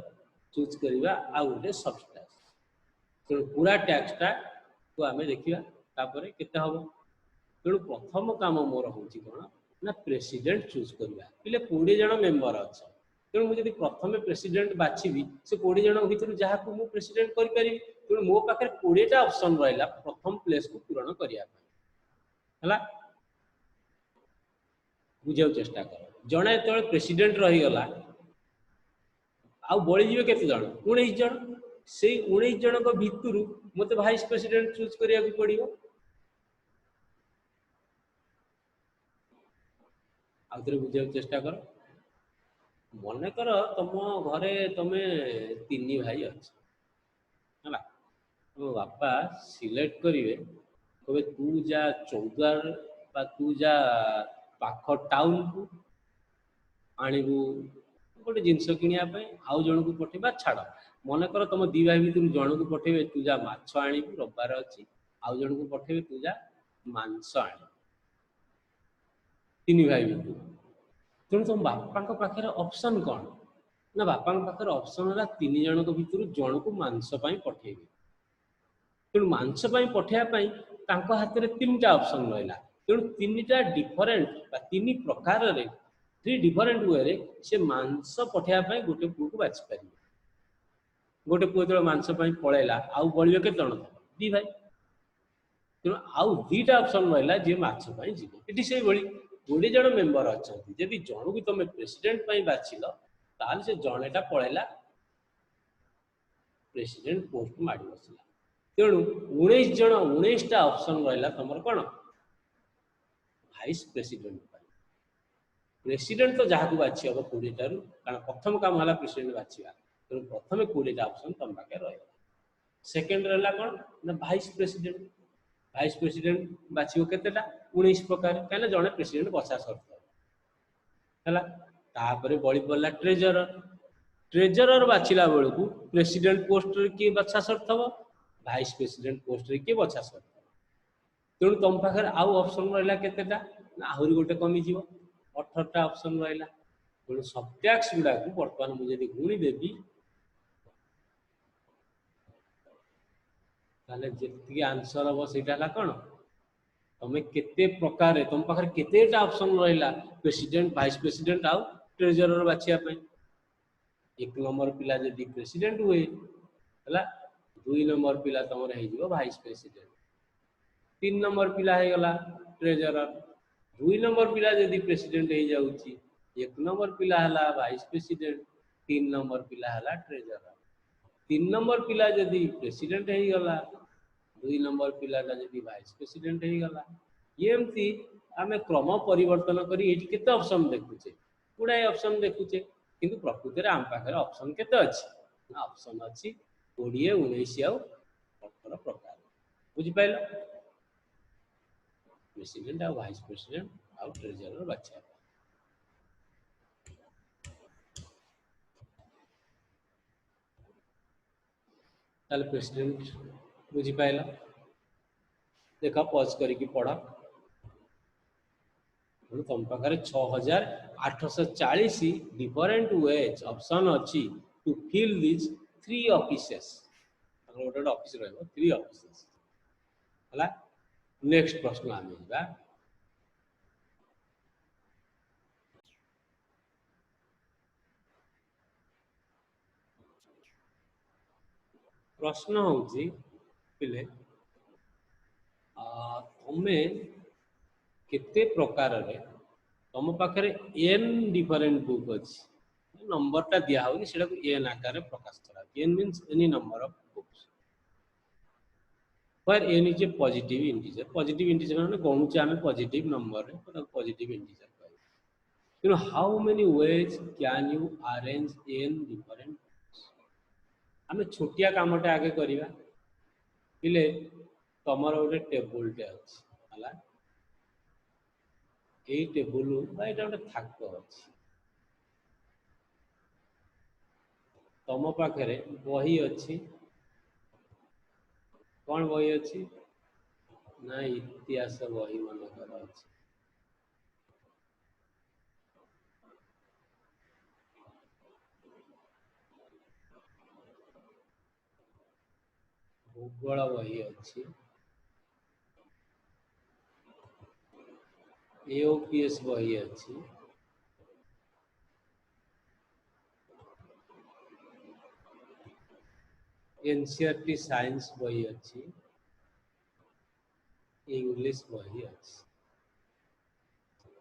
चूज करवा आ गोटे सब टैक्स तेणु पूरा टैक्सटा को आम देखा तापर केते हम तेणु प्रथम काम मोर हूँ कौन ना प्रेसिडेंट चूज करवा पे 20 जन मेंबर अच्छा तेणु मुझे प्रथम प्रेसिडेंट बाछी से 20 जन भर जहाँ को प्रेसिडेंट करी तेणु मो पाखे 20टा ऑप्शन रहा प्रथम प्लेस को पूरण करने बुझा चेष्टा कर जड़े जो प्रेसिडेंट रहीगला आउ बड़ीजे केते जन 19 जन से 19 जन भितर मत वाइस प्रेसिडेंट चूज करिया पड़ो आउे बुझा चेष्टा कर मन कर तुम घरे तुम 3 भाई अच्छा है तुम बापा सिलेक्ट करेंगे कहे तू जा चौद्वार तू जा पाख टाउन को आणबू गोटे जिनस किणापी आउ जन को पठेबा छाड़ मन कर तुम 2 भाई भर जन को पठेबे तू जा माछ आणबू रविवार अच्छी आउ जन को पठेबे तू जा मांस आण 3 भाई भर तेणु तुम बापा पाखे ऑप्शन कौन ना बापा पाखे ऑप्शन है 3 जन भर जन को मांस पठेबे तेणु मांस पठाइवाई हाथ में 3टा ऑप्शन रहा तेणु 3टा डिफरेंट 3 प्रकार 3 डिफरेंट वे से मांस पठाइवाई गोटे पुओ को बाछि पारे गोटे पुओ जो मांस पलैला आउ बड़े के 2 भाई तेणु आउ 2टा ऑप्शन रहा जी माछपाई जी से 20 जन मेंबर अच्छा जब जन को तुम प्रेसिडेंट बाछिल ताल से जनेटा पलैला प्रेसिडेंट पोस्ट माड़ बसला तेणु 19 जन 19टा ऑप्शन रहा तुम कौन वाइस प्रेसिडेंट प्रेसिडेंट तो जहाँ को बाछी हम 20 टारू कारण प्रथम काम है प्रेसिडेंट बाछा तेणु प्रथम 20टा ऑप्शन तुम पाखे रहा सेकेंड रहा कौन ना वाइस प्रेसिडेंट बाछिब केतेटा 19 प्रकार कहीं जड़े प्रेसिडेंट बछा सर्त है तापर बड़ी पड़ा ट्रेजरर बाछिला बेलू प्रेसिडेंट पोस्ट किए बछा सर्त हम वाइस प्रेसिडेंट पोस्ट किए बछा सर्त तेणु तुम पाखे आउ ऑप्शन रहा केतेटा आहरी गोटे कमिज 18टा ऑप्शन रहा तेणु सबटैक्स गुड़ा बर्तमान मुझे गुणी देवी जी आंसर हम से कौन तुम्हें केते प्रकार तुम पाखे केतेटा ऑप्शन रहा प्रेसिडेंट वाइस प्रेसिडेंट आउ ट्रेजरर बाछियापी 1 नंबर पिला जदि प्रेसिडेंट हुए है 2 नंबर पिला तुम वाइस प्रेसिडेंट 3 नंबर पिला हो गला ट्रेजरर 2 नंबर पिला जदि प्रेसिडेंट हो जाऊँगी 1 नंबर पिला है वाइस प्रेसिडेंट 3 नंबर पिला है ट्रेजरर 3 नंबर पिला जदि प्रेसिडेंट हो गला 2 नंबर पिलाटा जदि वाइस प्रेसिडेंट हो गला एमती आम क्रम परिवर्तन करी केते ऑप्शन देखुचे गुड़ाए ऑप्शन देखुचे किंतु प्रकृति में आम पाखे ऑप्शन केते अच्छी ऑप्शन अच्छी 20 19 आउ 18 प्रकार बुझिपाल प्रेसिडेंट आउ वाइस प्रेसिडेंट आउ ट्रेजरर बाछा ताले प्रेसिडेंट बुझिपाल देख पज करके पढ़ तुम पाखे 6840 डिफरेंट वेज ऑप्शन अच्छी टू फिल दिस 3 ऑफिसेस गोटे ऑफिस रहा 3 ऑफिसेस है नेक्स्ट प्रश्न आम जा प्रश्न हूँ पिले तुम्हें केते प्रकार रे तुम पाखे एन डिफरेंट बुक अच्छी नंबरटा दिया होनी से एन आकार प्रकाश करा n means any number of books where n is a positive integer माने गणुचे आम positive number positive integer you know how many ways can you arrange n different आम छोटिया कामटे आगे करवा पिले तुमर गोटे टेबुलटे अच्छी यही टेबुल गोटे थाक अच्छी तुम पाखे बही अच्छी कौन बही अच्छी ना इतिहास बही मनकर अच्छी भूगोल बही अच्छी एओपीएस बही अच्छी एनसीईआरटी साइंस बही अच्छी इंग्लिश बही अच्छी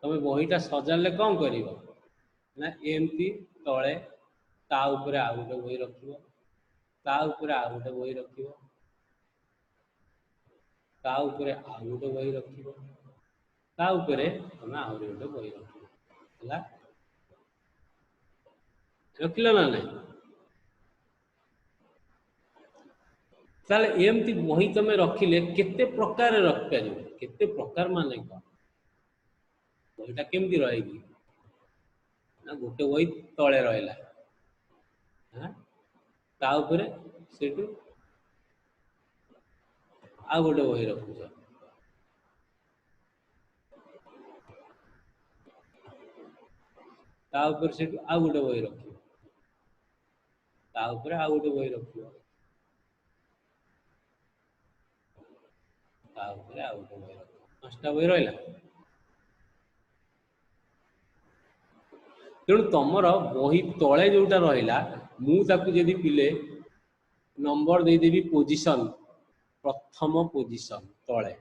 तुम बहीटा सजाले कौन कर ना एमती तले ता उपरे आ गोटे बही रख ता उपरे आ गोटे बही रख ता उपरे आ गोटे बही रख ता उपरे तुम आहरी गोटे बही रख रखिल ना नहीं ताले एमती बही तुम रखिले केते प्रकार रखिपर केते प्रकार माने कौन बहीटा केमती रहेगी ना गोटे बही तले रहा ता उपरे सेठू आ गोटे बही रखुच ता उपरे सेठू आ गोटे बही रख ता उपरे आ गोटे बही रख ता उपरे आ गोटे बही रख 5टा बही रहा तेणु तुमर बही तले जोटा रहा मुझे पिले नंबर देदेवी पोजिशन प्रथम पोजिशन तले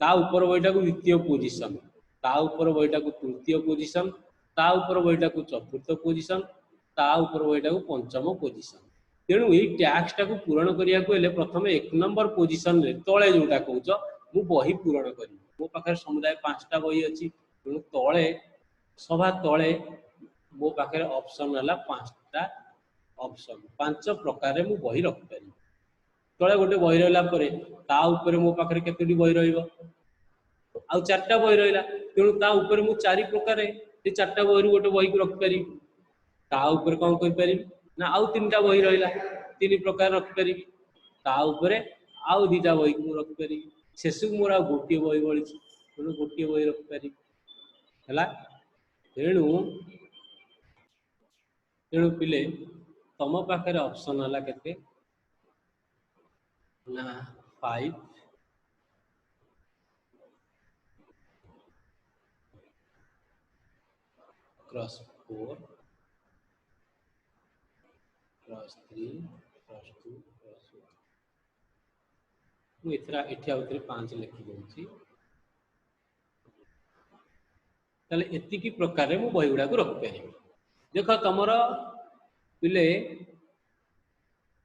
ता ऊपर बहीटा को द्वितीय पोजिशन ता ऊपर बहीटा को तृतीय पोजिशन ता ऊपर बहीटा को चतुर्थ पोजिशन ता ऊपर बहीटा को पंचम पोजिशन तेणु यही टैक्स टाको पूरण करिया को हेले प्रथम 1 नंबर पोजीशन रे तळे जोटा कहउछ मु बही पूरण करी मो पाखे समुदाय 5टा बही अछि तेणु तळे सभा तळे मो पाखे ऑप्शन हला 5टा ऑप्शन 5 प्रकार रे मु बही रखि पारि तळे गोटे बही रहला परे ता ऊपर मो पाखे केतोटी बही रहइबो आउ 4टा बही रहइला तेणु ता ऊपर मु 4 प्रकार से 4टा बही गोटे बही को रखि पारि ता ऊपर कोन कहि पारि ना आउ 3टा बही रहइला 3 प्रकार रखि पारि ता ऊपर आउ 2टा बही को रखि पारि शेष मोर आ गोटे बही बळी तेणु गोटे बही रखि पारि हला तेणु तेणु पिले तम पाखे ऑप्शन हला केते ना 5 क्रॉस 4 क्रॉस 3 क्रॉस 2 क्रॉस 1 मु इथरा एठिया उतरे 5 लिखि दउची ताले एति की प्रकार रे मु बही गुडा को रखि पारि देखो तमर पिले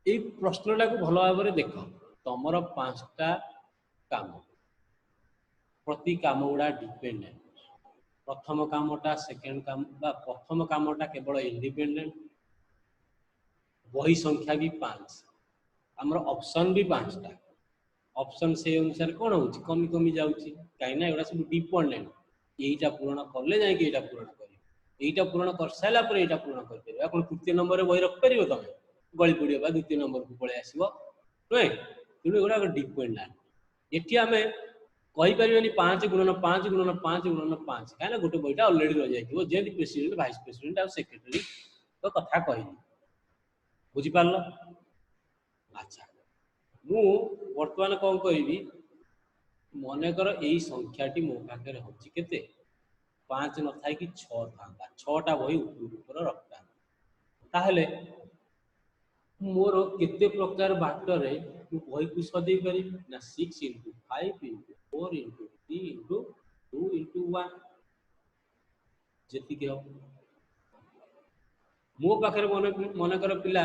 ए प्रश्नटा को भलो भाव रे देखो तमर 5टा काम प्रति काम गुडा डिपेंडेंट प्रथम कामटा सेकेंड काम बा प्रथम कामटा केवल इंडिपेंडेंट बही संख्या भी 5 हमर ऑप्शन भी 5टा ऑप्शन से अनुसार कोन होची कमी कमी जाउची काई ना एडा सब डिपेंडेंट एटा पूर्ण करले जाय के एटा पूर्ण करी एटा पूर्ण कर साला पर एटा पूर्ण कर परिबा कोन तृतीय नंबर रे बही रख परिबो तमे गळी पडियो बा द्वितीय नंबर को पळे आसीबो नै तेणु एगुड़ा डिपेंडेंट एठी आमे कहि परिबेनी 5 गुणन 5 गुणन 5 गुणन 5 काना गोटे बहीटा ऑलरेडी रह जाइथिबो जेंति प्रेसिडेंट वाइस प्रेसिडेंट आ सेक्रेटरी तो कथा कहिनी बुझी पारलो अच्छा मु वर्तमान कोन कहिबी मने कर एई संख्याटी मो पाखे होची केते 5 न थाई कि 6 थांदा 6टा बही ऊपर रखता ताहले मोर केते प्रकार बाटरे मु बही को सदै पारि ना 6 into 5 into 4 into 3 into 2 into 1 जेति के मो पाखे मन कर पिला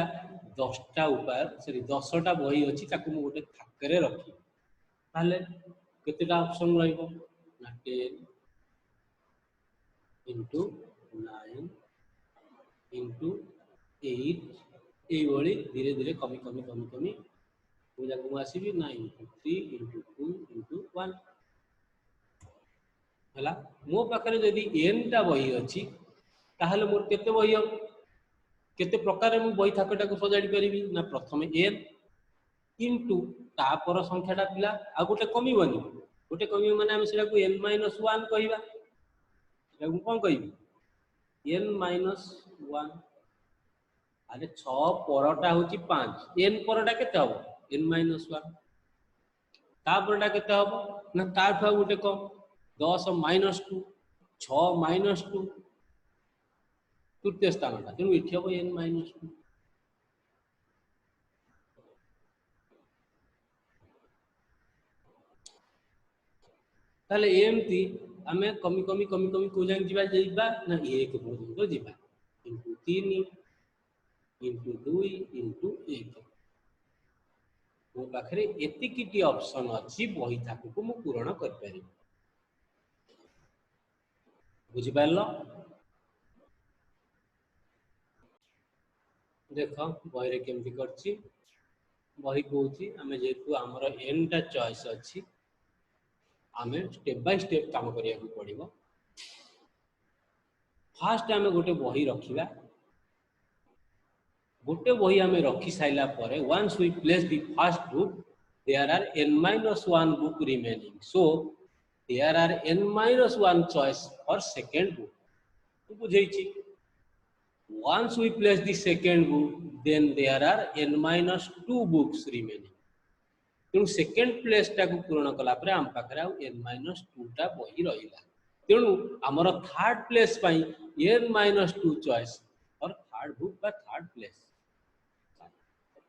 10टा उपाय सॉरी 10टा बही अछि ताकू मु गोटे थाकरे रखी ताले केतेटा ऑप्शन रहइबो ना 10 into 9 into 8 এই বಳಿ धीरे धीरे कमी कमी कमी कमी पूजा को आसीबी 9 into 3 into 2 into 1 हला मो पाखरे जदी n टा बही अछि ताहले मोर केते बही केते प्रकार मु बही थाकटा को सजाडी परिबी ना प्रथमे n into ता पर संख्याटा पिला आ गोटे कमीबनी गोटे कमी माने हम सेटा को n - 1 कहिबा सेटा को कोन कहिबी n - 1 अरे 6 परटा होची 5 n परटा केते हबो n - 1 ता परटा केते हबो ना ता ठा गोटे को 10 - 2 6 - 2 तृतीय स्थानटा तेणु एठी हबो n - 2 ताले एमती आमे कमी कमी कमी कमी को जान जीवा जेबा ना 1 पर्यंत जीवा into 3 into 2 into 1 मो पाखरे एतिकिटी ऑप्शन अछि बही थाकु को मु पूर्ण कर पारि बुझि पारलो देखो बही रे केमति करछि बही कहूची आमे जेतु हमर n टा चॉइस अछि आमे स्टेप बाय स्टेप काम करिया को पड़िबो फास्ट आमे गोटे बही रखिबा गोटे बही आमे रखि साइला परे once we place the first book there are n - 1 book remaining so there are n - 1 choice for second book तो बुझैछि once we place the second book then there are n - 2 books remaining तेणु second place टा को पूर्ण कला परे हम पाखरे आ n - 2 टा बही रहिला तेणु हमर थर्ड प्लेस पई n - 2 चॉइस और थर्ड बुक बा थर्ड प्लेस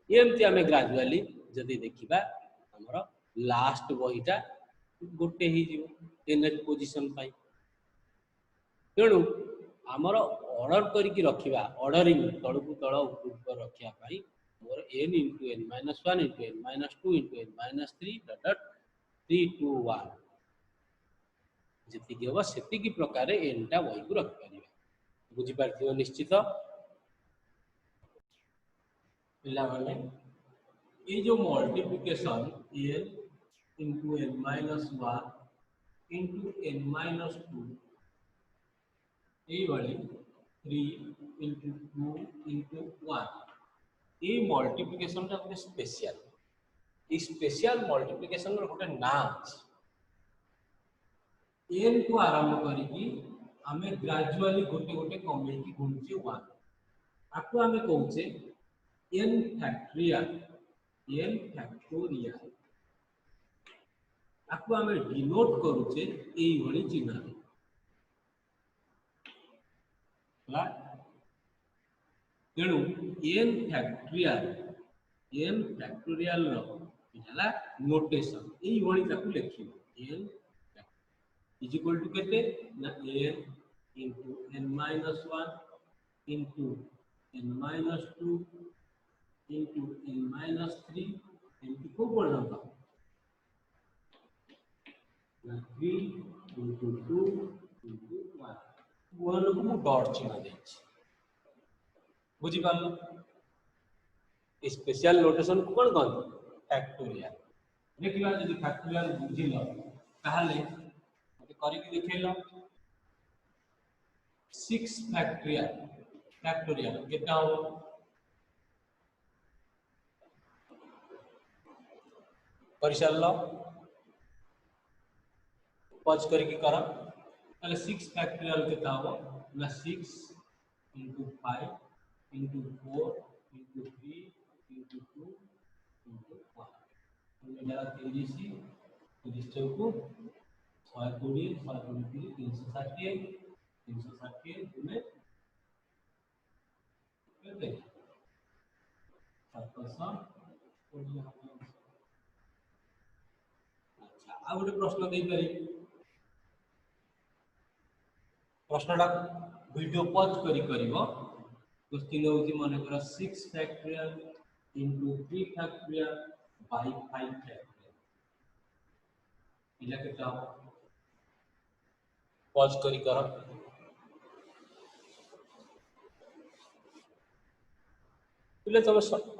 एमती आमे ग्रेजुअली जदी देखिबा हमर लास्ट बहीटा गोटे ही जीवो एनेक्ट पोजीशन पाई तेणु हमर ऑर्डर करिकि रखिबा ऑर्डरिंग तळकु तळ ऊपर रखिया पाई मोर n into n minus 1 into n minus 2 into n minus 3 dot dot 3 2 1 ଯେତିକି ହେବ ସେତିକି ପ୍ରକାରେ n ଟା y କୁ ରଖି ପାରିବା। ବୁଝି ପାରୁଥିବ ନିଶ୍ଚିତ ପିଲାମାନେ ये जो multiplication n into n minus 1 into n minus 2 এইভাবে 3 into 2 into 1 ये मल्टीप्लिकेशन टा गोटे स्पेशल ये स्पेशल मल्टीप्लिकेशन रो गोटे ना n को आरंभ करिकी हमें ग्रेजुअली गोटे गोटे कमेकी गुणुचे 1 आपको हमें कहूचे n फैक्टोरियल n फैक्टोरियल आपको हमें डिनोट करूचे एई भली चिन्ह ला तेणु n फैक्टोरियल रो ହେଲା नोटेशन एई भली ताकू लिखिबो n is equal to केते ना n into n minus 1 into n minus 2 into n minus 3 into 4 पर्यंत ना 3 into 2 into 1 गुणन को मु डॉट चिन्ह देछि बुझी पालो स्पेशल नोटेशन को कोन कहन फैक्टोरियल देखिबा जदि फैक्टोरियल बुझिलो ताहाले मते करि कि देखैलो 6 फैक्टोरियल केता हो परिशाल पॉज करके करा ताले 6 फैक्टोरियल केता हो ना 6 into 5 into 4 into 3 into 2 into 1 मेरा 30 चौको 120 123 360 में कितने 700 अच्छा आ गोटे प्रश्न दे पारि प्रश्नटा वीडियो पॉज करी करिवो क्वेश्चन होची माने करा 6 factorial into 3 factorial by 5 factorial इला केता पॉज करी करा पिले तब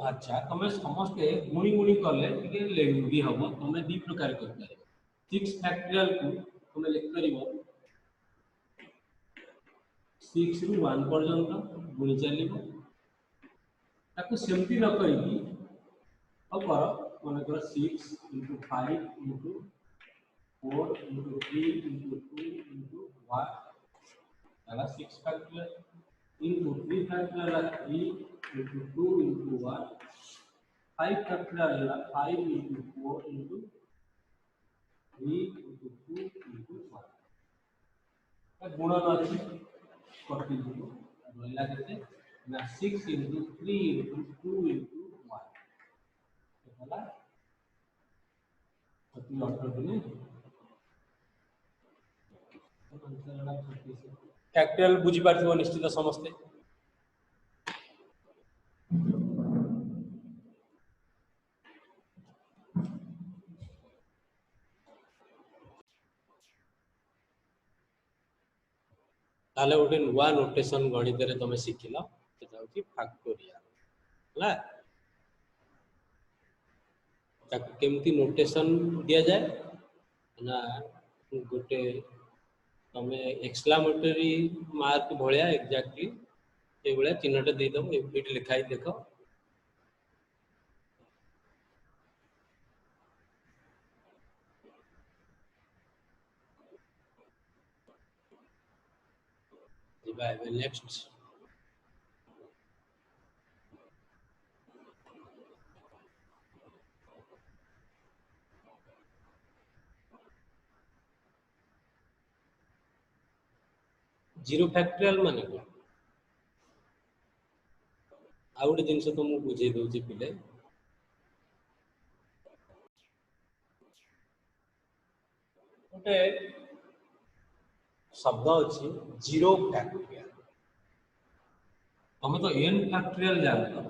अच्छा तमे समस्त गुणी गुणी करले टिके लेंदी हबो तमे दी प्रकार कर पारे 6 फैक्टोरियल को तमे लिख करिवो 6 रु 1 पर्यंत गुणी चलिबो ताको सेमती न करिकी अब माने कर 6 into 5 into 4 into 3 into 2 into 1 ala 6 factorial into 3 factorial 3 into 2 into 1 5 factorial 5 into 4 into 3 into 2 into 1 गुणन अछि कटि दिबो रहला केते ना 6 into 3 into 2 into 1 होला कति ऑर्डर दिने फैक्टोरियल बुझी पारथिबो निश्चित समस्ते ताले गोटे नुआ नोटेशन गणित रे तमे सिखिलो सेटा होची फैक्टोरियल होला ताक केमती नोटेशन दिया जाए ना गोटे तमे एक्सक्लेमेटरी मार्क भलिया एग्जैक्टली ए भलिया चिन्हटा दे दम एट लिखाई देखो नेक्स्ट जीरो फैक्टोरियल माने को आ गोटे जिनस तो मु बुझे दोची पिले गोटे शब्द अछि जीरो फैक्टोरियल हमें तो n फैक्टोरियल जानतो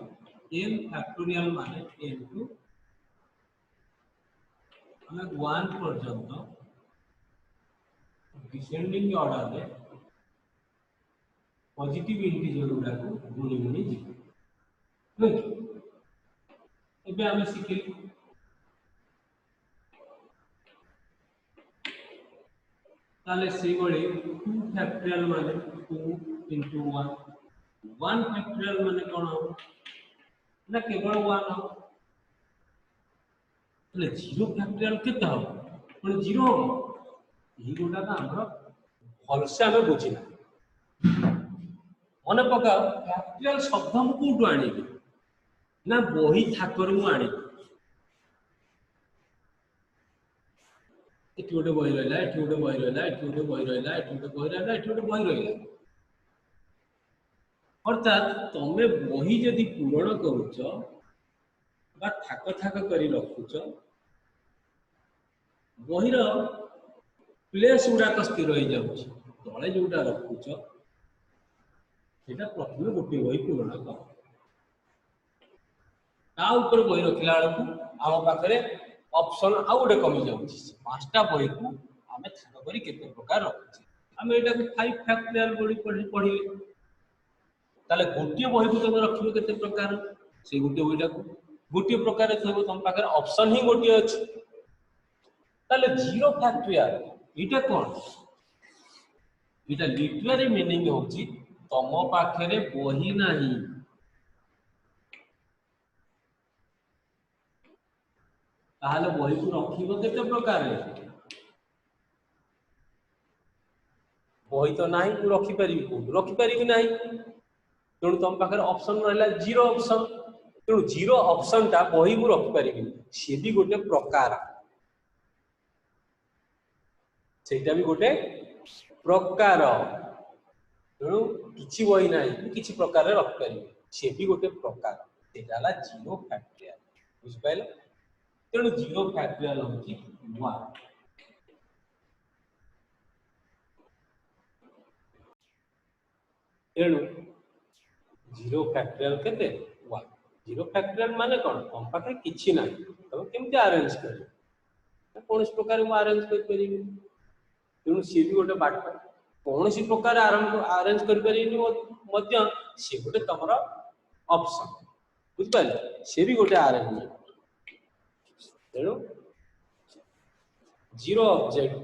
n फैक्टोरियल माने n टू हमें 1 पर्यंत डिसेंडिंग ऑर्डर में पॉजिटिव इंटीजर गुड़ा को गुणी गुणी जी एबे हमें शिखिली ताले से बड़े 2 फैक्टोरियल माने 2 into 1 1 फैक्टोरियल माने कौन हो ना केवल 1 हो ताले 0 फैक्टोरियल केते हो पण 0 हो यही गोटा का हमरो भलसे हमें बुझिना मन पकाओ फैक्टोरियल शब्द हम कोठु आनिबी ना बही थाकर मु आनिबी एठी गोटे बही रहला एठी गोटे बही रहला एठी गोटे बही रहला एठी गोटे बही रहला एठी गोटे बही रहला अर्थात तमे बही जदि पूरण करूच बा थाक थाक करी रखुच बहीर प्लेस गुड़ाक स्थिर हो जाऊँ तले जोटा रखुच सेटा प्रथम गोटे बही पूरण कर ता ऊपर बही रखिला बेलू आम पाखे ऑप्शन आउ गोटे कमी जाऊँ पांचटा बही को आम थाक करी केते प्रकार रखुचे आम एटा 5 फैक्टोरियल बड़ी पढ़िले ताले गोटे बही को तुम रखिबो केते प्रकार से गोटे बहीटा को गोटे प्रकार थइबो तुम पाखे ऑप्शन ही गोटे अछि ताले 0 फैक्टोरियल इटा कोन इटा लिटरेरी मीनिंग होची तम पाखे बही नाही ताहले बही को रखिबो केते प्रकार बही तो नाही को रखि परिबी नाही तेणु तुम पाखे ऑप्शन रहला 0 ऑप्शन तेणु 0 ऑप्शन टा बही को रखि परिबी से भी गोटे प्रकार सेटा भी गोटे प्रकार तेणु किछि बही नाही किछि प्रकार रखि परिबी से भी गोटे प्रकार सेटा ला 0 फैक्टोरियल बुझ पाइल तेणु 0 फैक्टोरियल होची 1 तेणु 0 फैक्टोरियल केते 1 0 फैक्टोरियल माने कोन हम पाखे किछि ना तब केमते अरेंज कर कौन प्रकार को अरेंज कर परिबी तेणु सी भी गोटे बाट कौन प्रकार अरेंज कर परिबी मध्य सी गोटे तमर ऑप्शन बुझ पाइल से भी गोटे अरेंजमेंट तेणु 0 ऑब्जेक्ट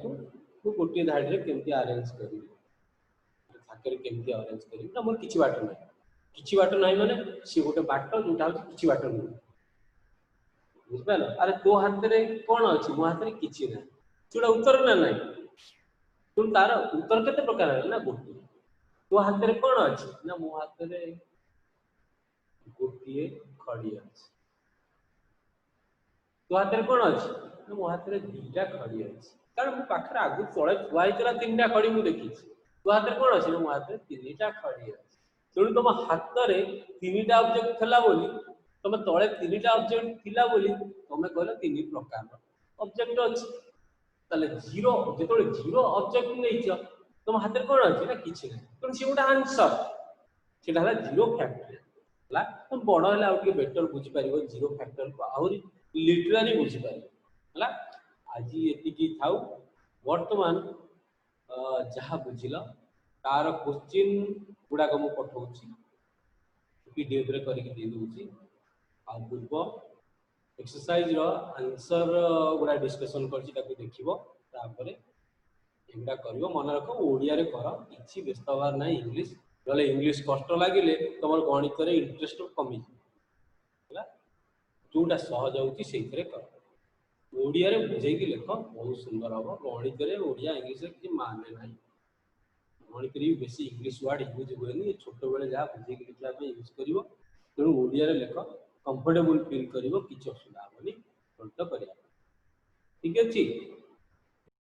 को गोटे धाड़ी रे केमते अरेंज करिबी थाकर केमते अरेंज करिबी ना मोर किछि बाट नाही माने सी गोटे बाट जोटा हो किछि बाट नहीं बुझ पाइल अरे तो हाथ रे कोन अछि मो हाथ रे किछि ना जोटा उत्तर ना नाही तुम तार उत्तर केते प्रकार है ना गोटे तो हाथ रे कोन अछि ना मो हाथ रे गोटे खड़ी अछि तो हाथ रे कोन अछि ना मो हाथ रे दुईटा खड़ी अछि कारण मो पाखरे आगु तळे थुआ हितरा तीनटा खड़ी मु देखि तो हाथ रे कोन अछि मो हाथ रे तीनटा खड़ी अछि तेणु तुम हाथ रे तीनटा ऑब्जेक्ट थला बोली तुम तळे तीनटा ऑब्जेक्ट थिला बोली तुम कहले तीन प्रकार ऑब्जेक्ट अछि ताले 0 जेतोले 0 ऑब्जेक्ट नै छ तुम हाथ रे कोन अछि ना किछि नै तुम सी गोटा आंसर सेटा हला 0 फैक्टोरियल हला तुम बड़ हला आउ के बेटर बुझी परिबो 0 फैक्टोरियल को आहुरी लिटरली बुझी परिबो हला आज एति की थाउ वर्तमान जहा बुझिला तार क्वेश्चन गुडा को मु पठौछि पीडीएफ रे करि के दे दूछि आ पूर्व एक्सरसाइज रो आंसर गुडा डिस्कशन करछि ताकू देखिबो तापरे एंडा करिवो मन रखो ओडिया रे कर किछि व्यस्त होवार नै इंग्लिश नले इंग्लिश कष्ट लागिले तमर गणित रे इंटरेस्ट कमी हला जोटा सहज होछि सेइथरे कर ओडिया रे बुझै कि लेख बहुत सुंदर हबो गणित रे ओडिया इंग्लिश रे कि माने नै गणित रे बेसी इंग्लिश वर्ड यूज होएनी छोट बेले जा बुझै कि लिखला पे यूज करिवो तेणु ओडिया रे लेख कंफर्टेबल फील करिवो किछि असुविधा होनी गणित करिया ठीक अछि।